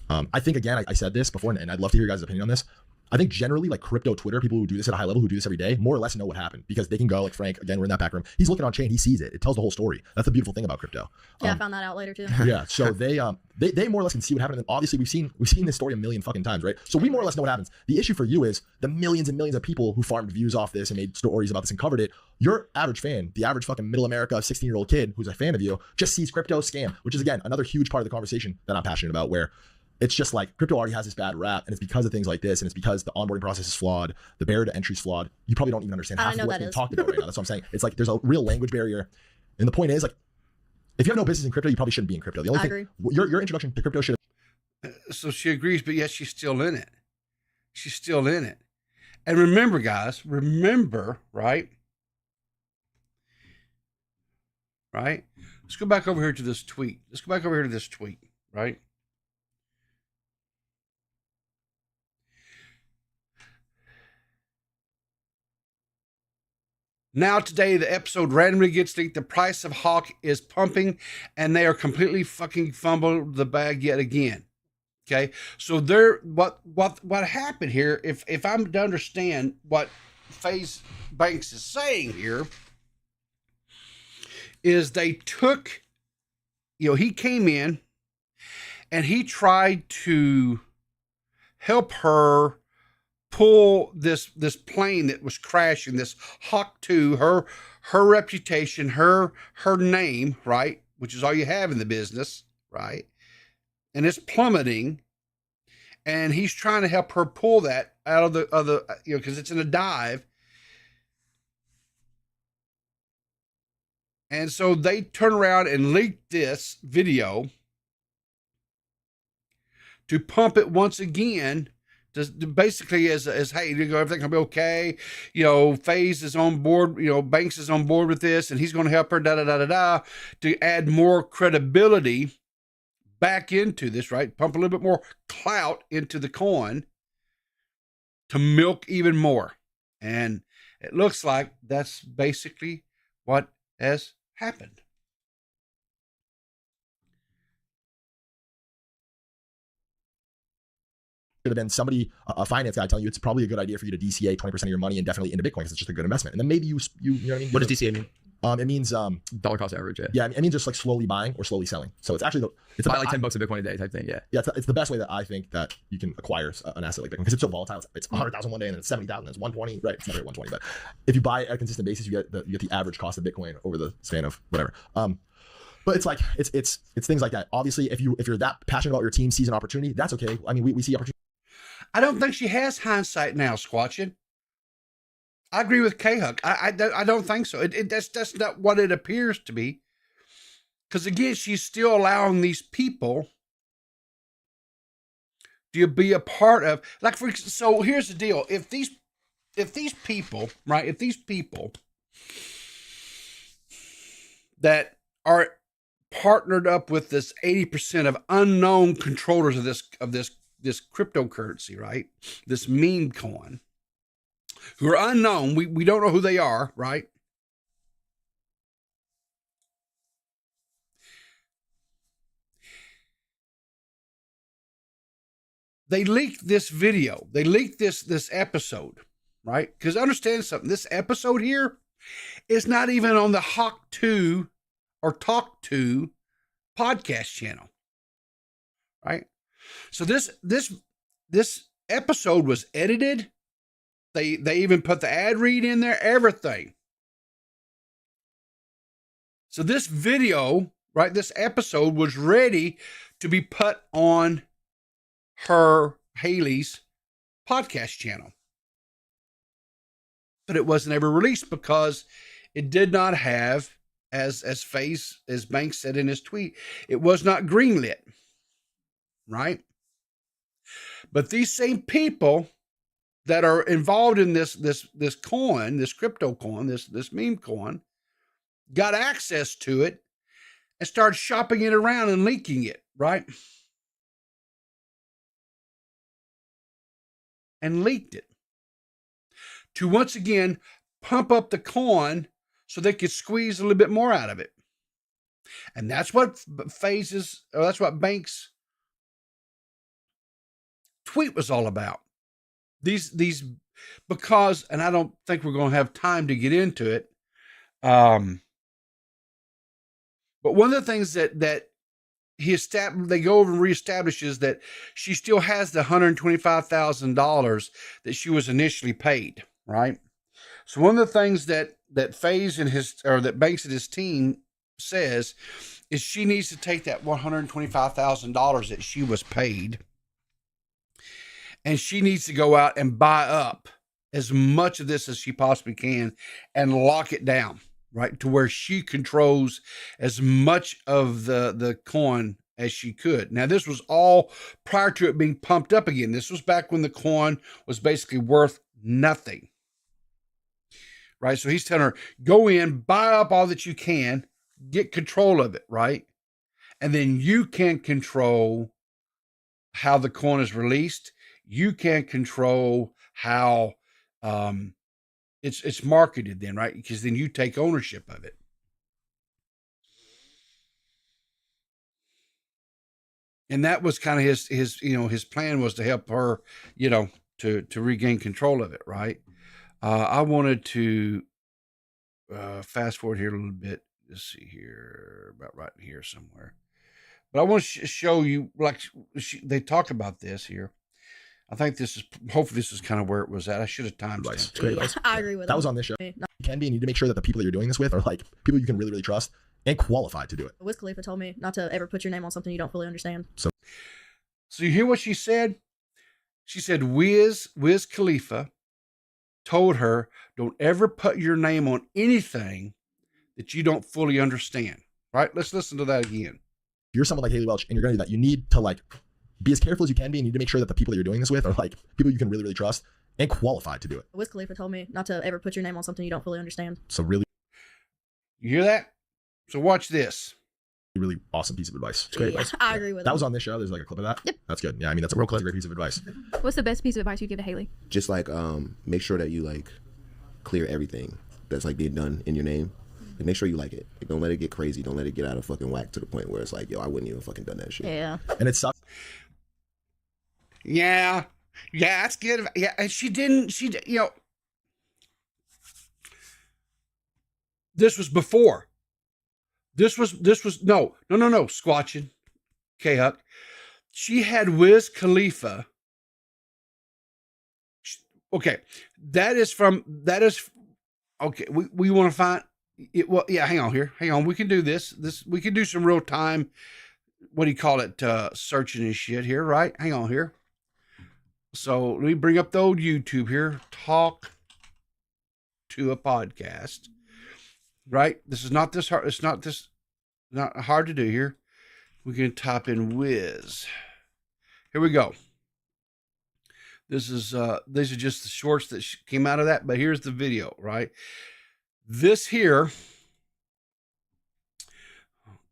I think, again, I said this before, and I'd love to hear your guys' opinion on this. I think generally like crypto Twitter, people who do this at a high level, who do this every day, more or less know what happened because they can go like Frank, again, we're in that back room. He's looking on chain. He sees it. It tells the whole story. That's the beautiful thing about crypto. Yeah, I found that out later too. Yeah. So they more or less can see what happened. And obviously we've seen this story a million fucking times, right? So we more or less know what happens. The issue for you is the millions and millions of people who farmed views off this and made stories about this and covered it. Your average fan, the average fucking middle America 16-year-old kid who's a fan of you, just sees crypto scam, which is again another huge part of the conversation that I'm passionate about, where it's just like crypto already has this bad rap, and it's because of things like this, and it's because the onboarding process is flawed, the barrier to entry is flawed. You probably don't even understand half of what's being talked about right now. That's what I'm saying. It's like there's a real language barrier, and the point is like, if you have no business in crypto, you probably shouldn't be in crypto. The only thing, your introduction to crypto should have. So she agrees, but yet she's still in it. She's still in it. And remember, guys, right? Right? Let's go back over here to this tweet. Right? Now today, the episode randomly gets leaked. The price of Hawk is pumping, and they are completely fucking fumbled the bag yet again. Okay, so what happened here? If I'm to understand what FaZe Banks is saying here, is they took, he came in, and he tried to help her pull this plane that was crashing, this Hawk 2, her reputation, her name, right, which is all you have in the business, right, and it's plummeting, and he's trying to help her pull that out of the because it's in a dive, and so they turn around and leak this video to pump it once again. Basically as hey, everything will be okay. FaZe is on board. Banks is on board with this, and he's going to help her. To add more credibility back into this, right? Pump a little bit more clout into the coin to milk even more, and it looks like that's basically what has happened. Have been somebody, a finance guy, telling you it's probably a good idea for you to DCA 20% of your money and definitely into Bitcoin because it's just a good investment. And then maybe you know what I mean? What does DCA mean? It means dollar cost average. Yeah, it means just like slowly buying or slowly selling. So it's actually buy like $10 a Bitcoin a day type thing. Yeah, it's the best way that I think that you can acquire an asset like Bitcoin because it's so volatile. It's 100,000 one day and then it's 70,000, it's 120. Right, it's never 120, but if you buy at a consistent basis, you get the average cost of Bitcoin over the span of whatever. But it's like it's things like that. Obviously, if you're that passionate about your team, sees an opportunity, that's okay. I mean, we see opportunity. I don't think she has hindsight now, Squatchin. I agree with K-Huck. I don't think so. That's not what it appears to be. Because again, she's still allowing these people to be a part of, like, so here's the deal. If these people, right, if these people that are partnered up with this 80% of unknown controllers of this cryptocurrency, right? This meme coin, who are unknown. We don't know who they are, right? They leaked this video. They leaked this episode, right? Because understand something. This episode here is not even on the Hawk 2 or Talk 2 podcast channel, right? So this episode was edited. They even put the ad read in there, everything. So this video, right, this episode was ready to be put on Hailey's podcast channel. But it wasn't ever released because it did not have, as Banks said in his tweet, it was not greenlit, right? But these same people that are involved in this coin, this crypto coin, this meme coin, got access to it and started shopping it around and leaking it, right? And leaked it to once again pump up the coin so they could squeeze a little bit more out of it. And that's what that's what Banks' tweet was all about. These because, and I don't think we're going to have time to get into it. But one of the things that they go over and reestablishes that she still has the $125,000 that she was initially paid, right? So one of the things that FaZe and that Banks and his team says is she needs to take that $125,000 that she was paid, and she needs to go out and buy up as much of this as she possibly can and lock it down, right, to where she controls as much of the coin as she could. Now, this was all prior to it being pumped up again. This was back when the coin was basically worth nothing, right? So he's telling her, go in, buy up all that you can, get control of it, right? And then you can control how the coin is released. You can control how it's marketed then, right? Because then you take ownership of it. And that was kind of his plan, was to help her, to regain control of it, right? I wanted to fast forward here a little bit. Let's see here, about right in here somewhere. But I want to show you, like, they talk about this here. I think hopefully this is kind of where it was at. I should have timestamped it. I agree with that. Was on this show. You can be, and you need to make sure that the people that you're doing this with are like people you can really, really trust and qualified to do it. Wiz Khalifa told me not to ever put your name on something you don't fully understand. So you hear what she said? She said Wiz Khalifa told her, don't ever put your name on anything that you don't fully understand, right? Let's listen to that again. If you're someone like Hailey Welch and you're going to do that, you need to be as careful as you can be, and you need to make sure that the people that you're doing this with are like people you can really, really trust and qualified to do it. Wiz Khalifa told me not to ever put your name on something you don't fully understand. So really, you hear that? So watch this. Really awesome piece of advice. It's great advice. I agree with that. Was on this show. There's like a clip of that. Yep. That's good. Yeah, I mean that's a real great piece of advice. What's the best piece of advice you give to Hailey? Just make sure that you clear everything that's being done in your name. Make sure you like it. Don't let it get crazy. Don't let it get out of fucking whack to the point where it's like, yo, I wouldn't even fucking done that shit. Yeah. And it sucks. Yeah, that's good. Yeah, and she did, this was before. This was, no, Squatching, K-Huck. She had Wiz Khalifa. Okay, okay, we want to find it. Well, yeah, hang on. We can do this. We can do some real time, what do you call it, searching and shit here, right? Hang on here. So let me bring up the old YouTube here. Talk to a podcast, right? This is not this hard. It's not hard to do here. We can type in Wiz. Here we go. These are just the shorts that came out of that, but here's the video, right? This here,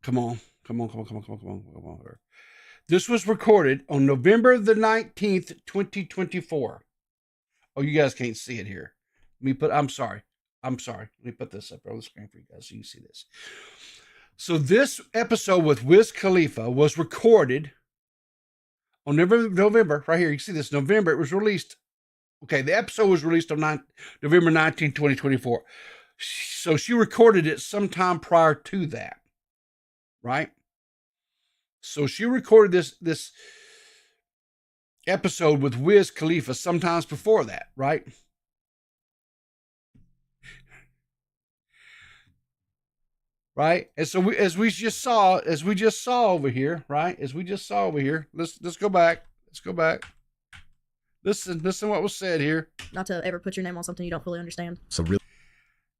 Come on. Come on. Come on. Come on. Come on. Come on. Come on. This was recorded on November the 19th, 2024. Oh, you guys can't see it here. I'm sorry. Let me put this up on the screen for you guys so you can see this. So this episode with Wiz Khalifa was recorded on November, right here. You can see this, November. It was released. Okay, the episode was released on November 19, 2024. So she recorded it sometime prior to that, right? So she recorded this episode with Wiz Khalifa sometimes before that, right? Right? And so as we just saw over here, right? Let's go back. Listen what was said here. Not to ever put your name on something you don't fully understand. So really,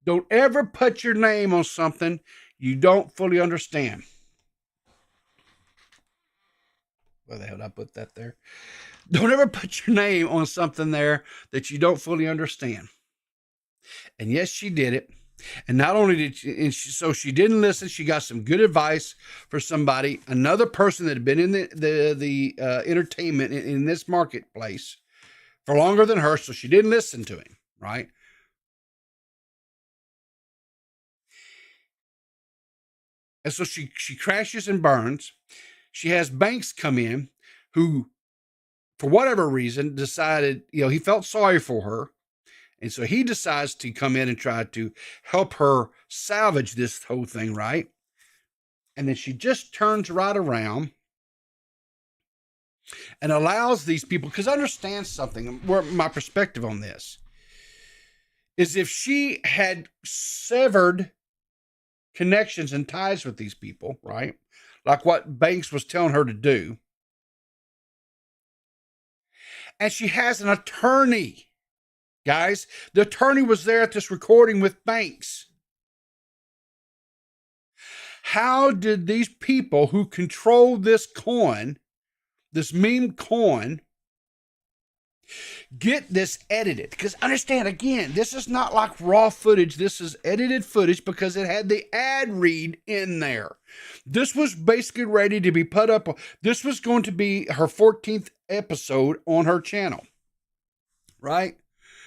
don't ever put your name on something you don't fully understand. Where the hell did I put that there? Don't ever put your name on something there that you don't fully understand. And yes, she did it. And not only did she didn't listen, she got some good advice for somebody, another person that had been in the entertainment in this marketplace for longer than her, so she didn't listen to him, right? And so she crashes and burns. She has Banks come in who, for whatever reason, decided, he felt sorry for her. And so he decides to come in and try to help her salvage this whole thing, right? And then she just turns right around and allows these people, because understand something, where my perspective on this is, if she had severed connections and ties with these people, right? Like what Banks was telling her to do. And she has an attorney. Guys, the attorney was there at this recording with Banks. How did these people who control this coin, this meme coin, get this edited? Because understand, again, this is not like raw footage. This is edited footage because it had the ad read in there. This was basically ready to be put up. This was going to be her 14th episode on her channel, right?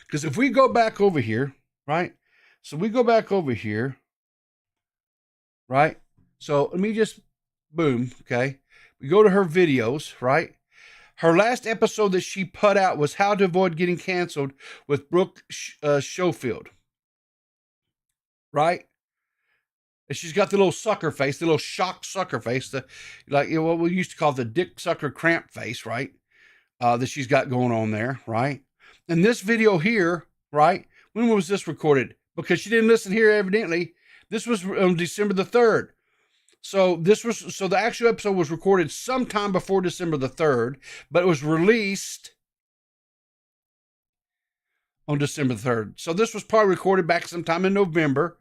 Because if we go back over here, right? So we go back over here, right? So let me just, boom, okay? We go to her videos, right? Her last episode that she put out was How to Avoid Getting Canceled with Brooke Schofield, right? And she's got the little sucker face, the little shocked sucker face, what we used to call the dick sucker cramp face, right? That she's got going on there, right? And this video here, right? When was this recorded? Because she didn't listen here, evidently. This was on December the 3rd. So the actual episode was recorded sometime before December the 3rd, but it was released on December the 3rd. So this was probably recorded back sometime in November,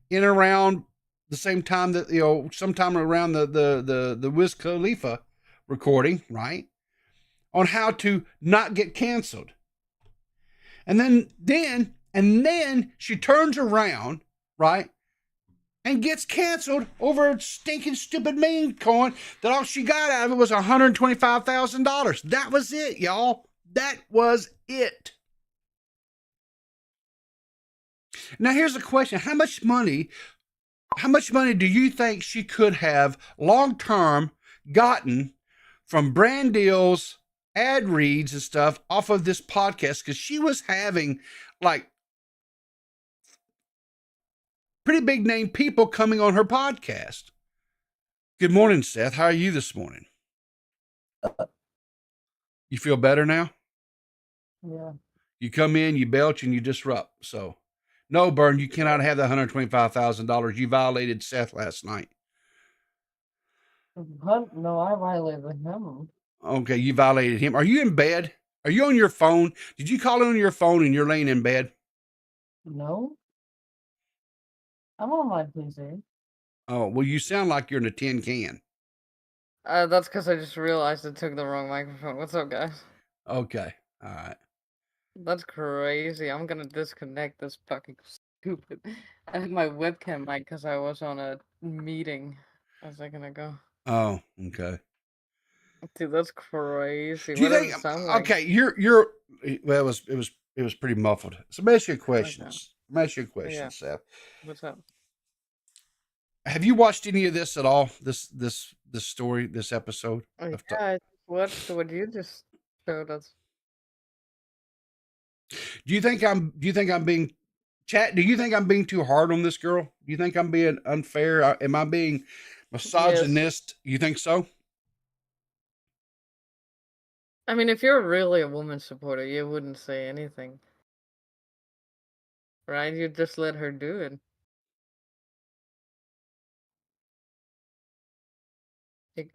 in around the same time that, sometime around the Wiz Khalifa recording, right? On how to not get canceled. And then she turns around, right? And gets canceled over a stinking stupid meme coin that all she got out of it was $125,000. That was it, y'all. That was it. Now here's the question. How much money do you think she could have long-term gotten from brand deals, ad reads and stuff off of this podcast? Because she was having like pretty big name people coming on her podcast. Good morning, Seth. How are you this morning? You feel better now? Yeah. You come in, you belch, and you disrupt. So, no, Bern, you cannot have the $125,000. You violated Seth last night. No, I violated him. Okay, you violated him. Are you in bed? Are you on your phone? Did you call in on your phone and you're laying in bed? No. I'm on my PC. Oh, well, you sound like you're in a tin can. That's because I just realized I took the wrong microphone. What's up, guys? Okay, all right. That's crazy. I'm gonna disconnect this fucking stupid. I had my webcam mic because I was on a meeting. a second ago. Oh, okay. Dude, that's crazy. Do you What does think? it sound like? Okay, well, it was pretty muffled. So, let me ask you a question. Okay. Let me ask you a question, Yeah. Seth. What's up? Have you watched any of this at all? This story, this episode? Oh, Of yeah, I just watched what you just showed us. Do you think I'm being chat? Do you think I'm being too hard on this girl? Do you think I'm being unfair? Am I being misogynist? You think so? I mean, if you're really a woman supporter, you wouldn't say anything. Right? You just let her do it.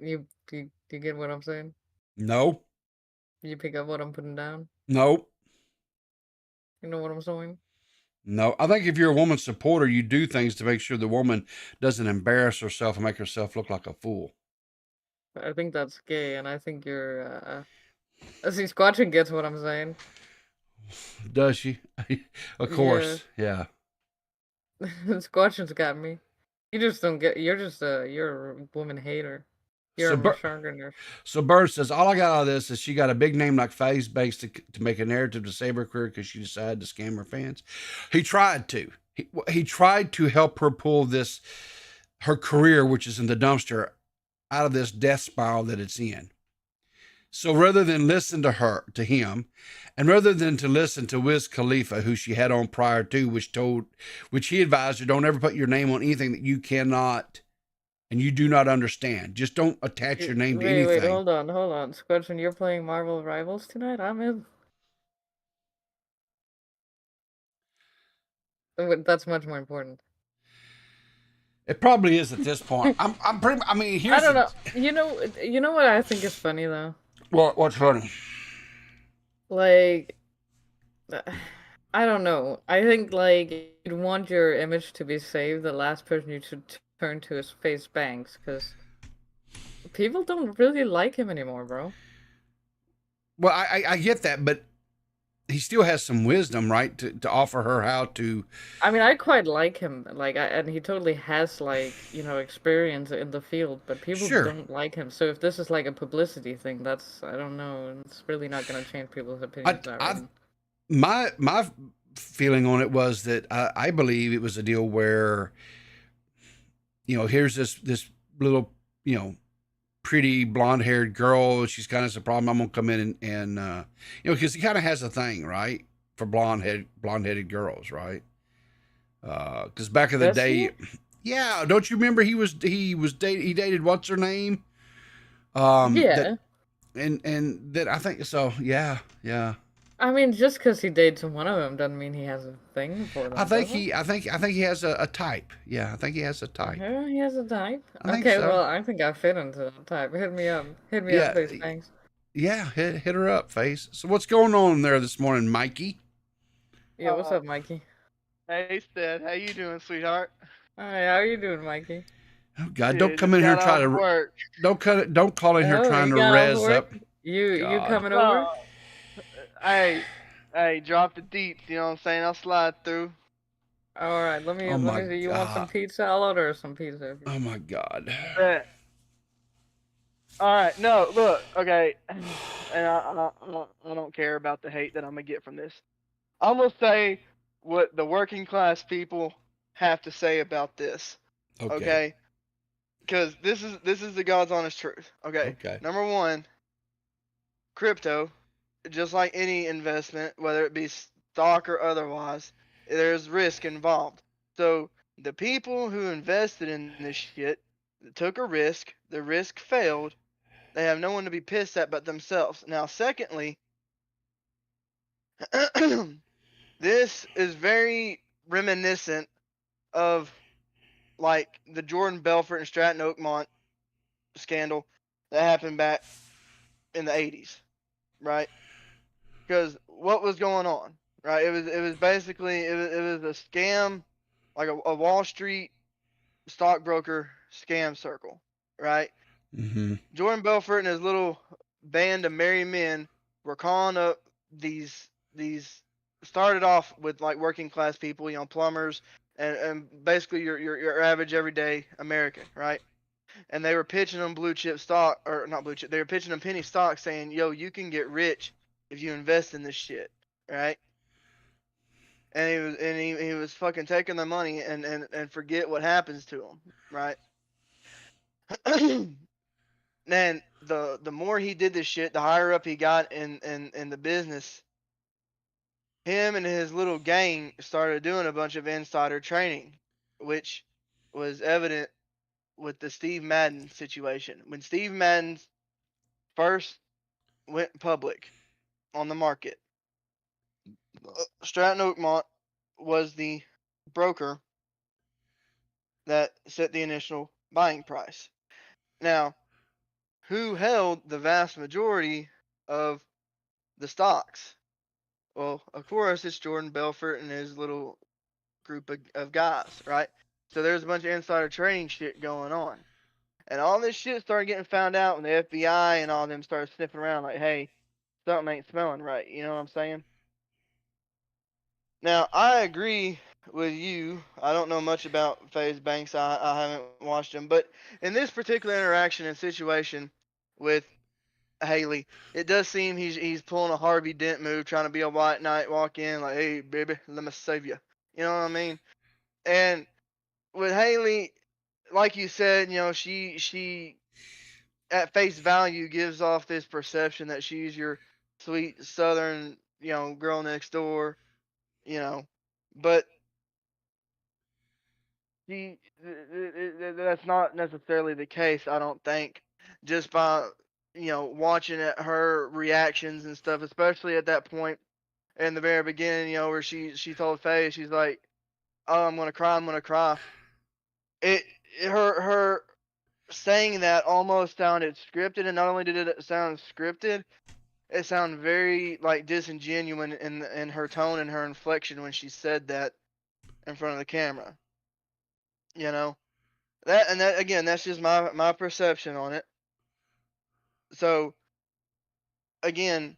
You get what I'm saying? No. You pick up what I'm putting down? No. You know what I'm saying? No. I think if you're a woman supporter, you do things to make sure the woman doesn't embarrass herself and make herself look like a fool. I think that's gay, and I think you're, see, Squatching gets what I'm saying. Does she? Of course. Yeah. Squatching's got me. You just don't get, you're a woman hater. You're a misogynist. So Bird says, all I got out of this is she got a big name like FaZe Banks to make a narrative to save her career because she decided to scam her fans. He tried to. He tried to help her pull her career, which is in the dumpster, out of this death spiral that it's in. So rather than listen to him, and rather than to listen to Wiz Khalifa, who she had on prior to, which he advised her, don't ever put your name on anything that you cannot and you do not understand. Just don't attach your name to anything. Wait, hold on. Squatching, you're playing Marvel Rivals tonight? I'm in. That's much more important. It probably is at this point. I'm pretty. I mean, here's. I don't know. You know what I think is funny though. What's funny? Like, I don't know. I think like you'd want your image to be saved. The last person you should turn to is FaZe Banks, because people don't really like him anymore, bro. Well, I get that, but he still has some wisdom, right, to offer her how to. I mean, I quite like him, and he totally has experience in the field, but people don't like him. So if this is like a publicity thing, I don't know, it's really not going to change people's opinions. My feeling on it was that I believe it was a deal where, here's this little, pretty blonde-haired girl. She's kind of a problem. I'm gonna come in and because he kind of has a thing, right, for blonde-headed girls, right? Because back in the day, yeah, don't you remember he dated what's her name? Yeah, and that I think so. Yeah. I mean, just because he dates one of them doesn't mean he has a thing for them. I think he has a type. Yeah, I think he has a type. Yeah, he has a type. Okay, so. Well, I think I fit into that type. Hit me up, FaZe Banks. Yeah, hit her up, FaZe. So what's going on there this morning, Mikey? Yeah, what's up, Mikey? Hey, Seth, how you doing, sweetheart? Hi, how are you doing, Mikey? Oh God, don't come in here and try to work. Don't call in here trying to res up. You coming over? Hey, drop the deets, you know what I'm saying? I'll slide through. All right, let me see. You want some pizza? I'll order some pizza. Oh my God. All right, no, look, okay, and I don't care about the hate that I'm gonna get from this. I'm gonna say what the working class people have to say about this. Okay? Because this is the God's honest truth. Okay. Number one, crypto, just like any investment, whether it be stock or otherwise, there's risk involved. So the people who invested in this shit took a risk, the risk failed, they have no one to be pissed at but themselves. Now, secondly, this is very reminiscent of like the Jordan Belfort and Stratton Oakmont scandal that happened back in the 80s, right? Because what was going on, right? It was basically it was a scam, like a Wall Street stockbroker scam circle, right? Mm-hmm. Jordan Belfort and his little band of merry men were calling up these started off with like working class people, plumbers and basically your average everyday American, right? and they were pitching them blue chip stock, or not blue chip. They were pitching them penny stock, saying, "Yo, you can get rich if you invest in this shit," right? And he was fucking taking the money and forget what happens to him, right? Then the more he did this shit, the higher up he got in the business. Him and his little gang started doing a bunch of insider trading, which was evident with the Steve Madden situation. When Steve Madden first went public on the market, Stratton Oakmont was the broker that set the initial buying price. Now, who held the vast majority of the stocks? Well, of course, it's Jordan Belfort and his little group of guys, right? So there's a bunch of insider trading shit going on. And all this shit started getting found out when the FBI and all them started sniffing around like, hey, something ain't smelling right. You know what I'm saying? Now, I agree with you. I don't know much about FaZe Banks. I haven't watched him. But in this particular interaction and situation with Hailey, it does seem he's pulling a Harvey Dent move, trying to be a white knight, walk in like, hey, baby, let me save you. You know what I mean? And with Hailey, like you said, you know, she at face value gives off this perception that she's your sweet Southern, you know, girl next door, you know, but that's not necessarily the case, I don't think, just by, you know, watching at her reactions and stuff, especially at that point in the very beginning, you know, where she told Faye, she's like, oh, I'm gonna cry. Her saying that almost sounded scripted, and not only did it sound scripted, it sounded very like disingenuous in her tone and her inflection when she said that in front of the camera. You know, that again, that's just my perception on it. So again,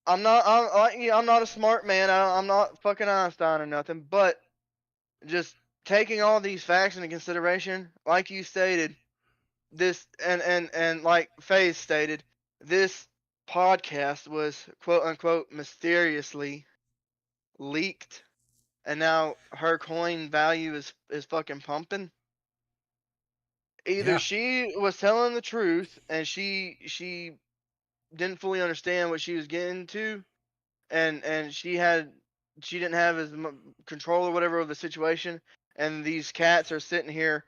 I'm not a smart man. I'm not fucking Einstein or nothing, but just taking all these facts into consideration, like you stated, this and like FaZe stated, this podcast was quote unquote mysteriously leaked, and now her coin value is fucking pumping. Either Yeah. she was telling the truth and she didn't fully understand what she was getting to, and she didn't have as control or whatever of the situation, and these cats are sitting here,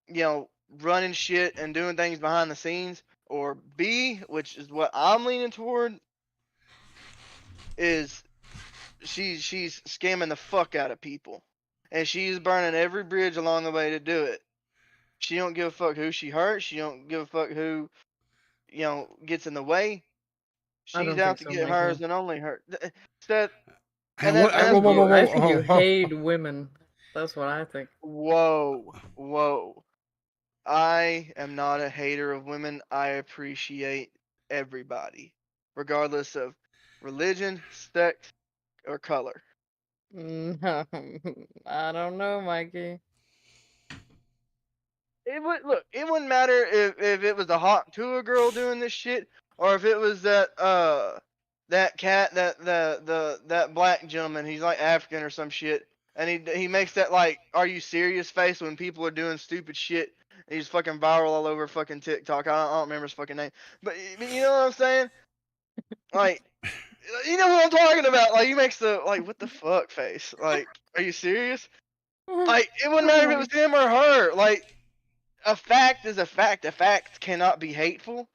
you know, running shit and doing things behind the scenes. Or B, which is what I'm leaning toward, is she's scamming the fuck out of people, and she's burning every bridge along the way to do it. She don't give a fuck who she hurts. She don't give a fuck who, you know, gets in the way. I She's don't out think to so, get Mikey. hers and only her. That, And and that's I think you hate women. That's what I think. Whoa. I am not a hater of women. I appreciate everybody, regardless of religion, sex, or color. No, I don't know, Mikey. It wouldn't matter if it was a hot tour girl doing this shit, or if it was that cat, that black gentleman. He's like African or some shit, and he makes that like, are you serious face when people are doing stupid shit. He's fucking viral all over fucking TikTok. I don't remember his fucking name, but you know what I'm saying? Like, you know what I'm talking about? Like, he makes the like, what the fuck face. Like, are you serious? Like, it wouldn't matter if it was him or her. Like, a fact is a fact. A fact cannot be hateful.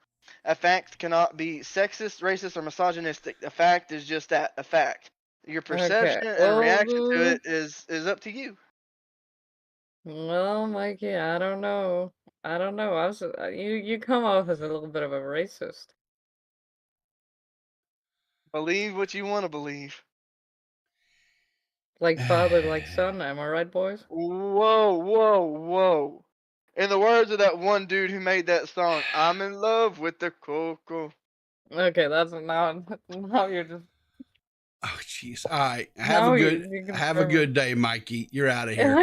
A fact cannot be sexist, racist, or misogynistic. A fact is just that, a fact. Your perception and reaction to it is up to you. Well, Mikey, I don't know. I was you come off as a little bit of a racist. Believe what you want to believe. Like father, like son. Am I right, boys? Whoa. In the words of that one dude who made that song, I'm in love with the cocoa. Okay, that's now you're just. Oh, jeez. All right. Now you can Have a good day, Mikey. You're out of here.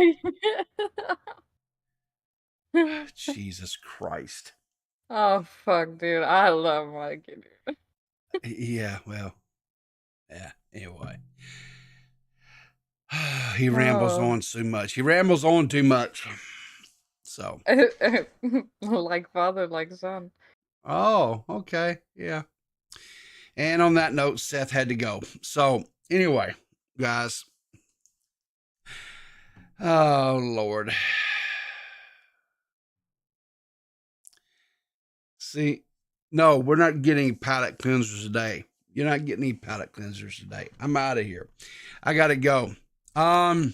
Jesus Christ. Oh fuck, dude! I love Mikey, dude. Yeah, well, yeah. Anyway, he rambles Oh. on too much. He rambles on too much. So. Like father, like son. Oh, okay, yeah. And on that note, Seth had to go. So anyway, guys. Oh Lord. See, no, we're not getting palate cleansers today. You're not getting any palate cleansers today. I'm out of here. I gotta go. Tonight,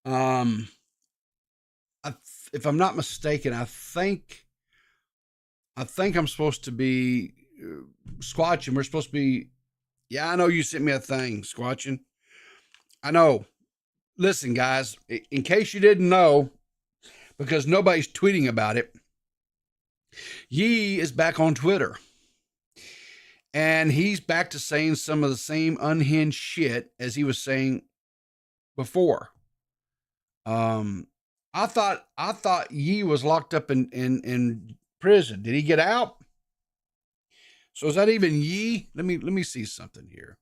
if I'm not mistaken, I think I'm supposed to be squatching. We're supposed to be. Yeah, I know you sent me a thing, squatching. I know. Listen, guys, in case you didn't know, because nobody's tweeting about it, Yee is back on Twitter. And he's back to saying some of the same unhinged shit as he was saying before. I thought Yee was locked up in prison. Did he get out? So is that even Yee? Let me see something here.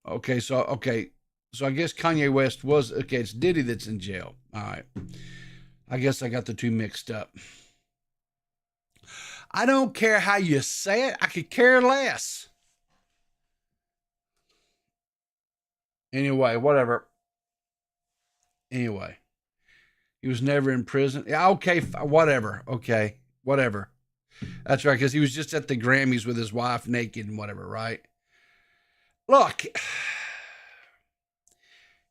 Okay, so I guess Kanye West was okay. It's Diddy that's in jail. All right, I guess I got the two mixed up. I don't care how you say it. I could care less. Anyway, whatever. Anyway, he was never in prison. Yeah, okay, whatever. Okay, whatever. That's right, because he was just at the Grammys with his wife naked and whatever, right? Look,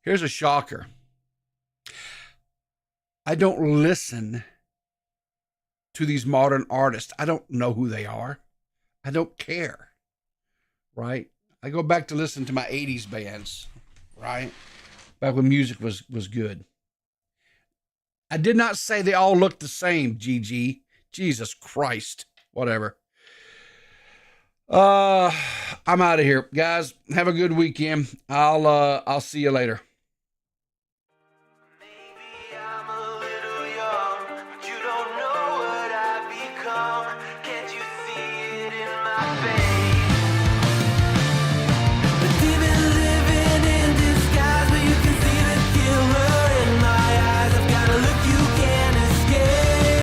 here's a shocker. I don't listen to these modern artists. I don't know who they are. I don't care, right? I go back to listen to my 80s bands, right? Back when music was good. I did not say they all look the same, GG. Jesus Christ. Whatever. I'm out of here. Guys, have a good weekend. I'll see you later.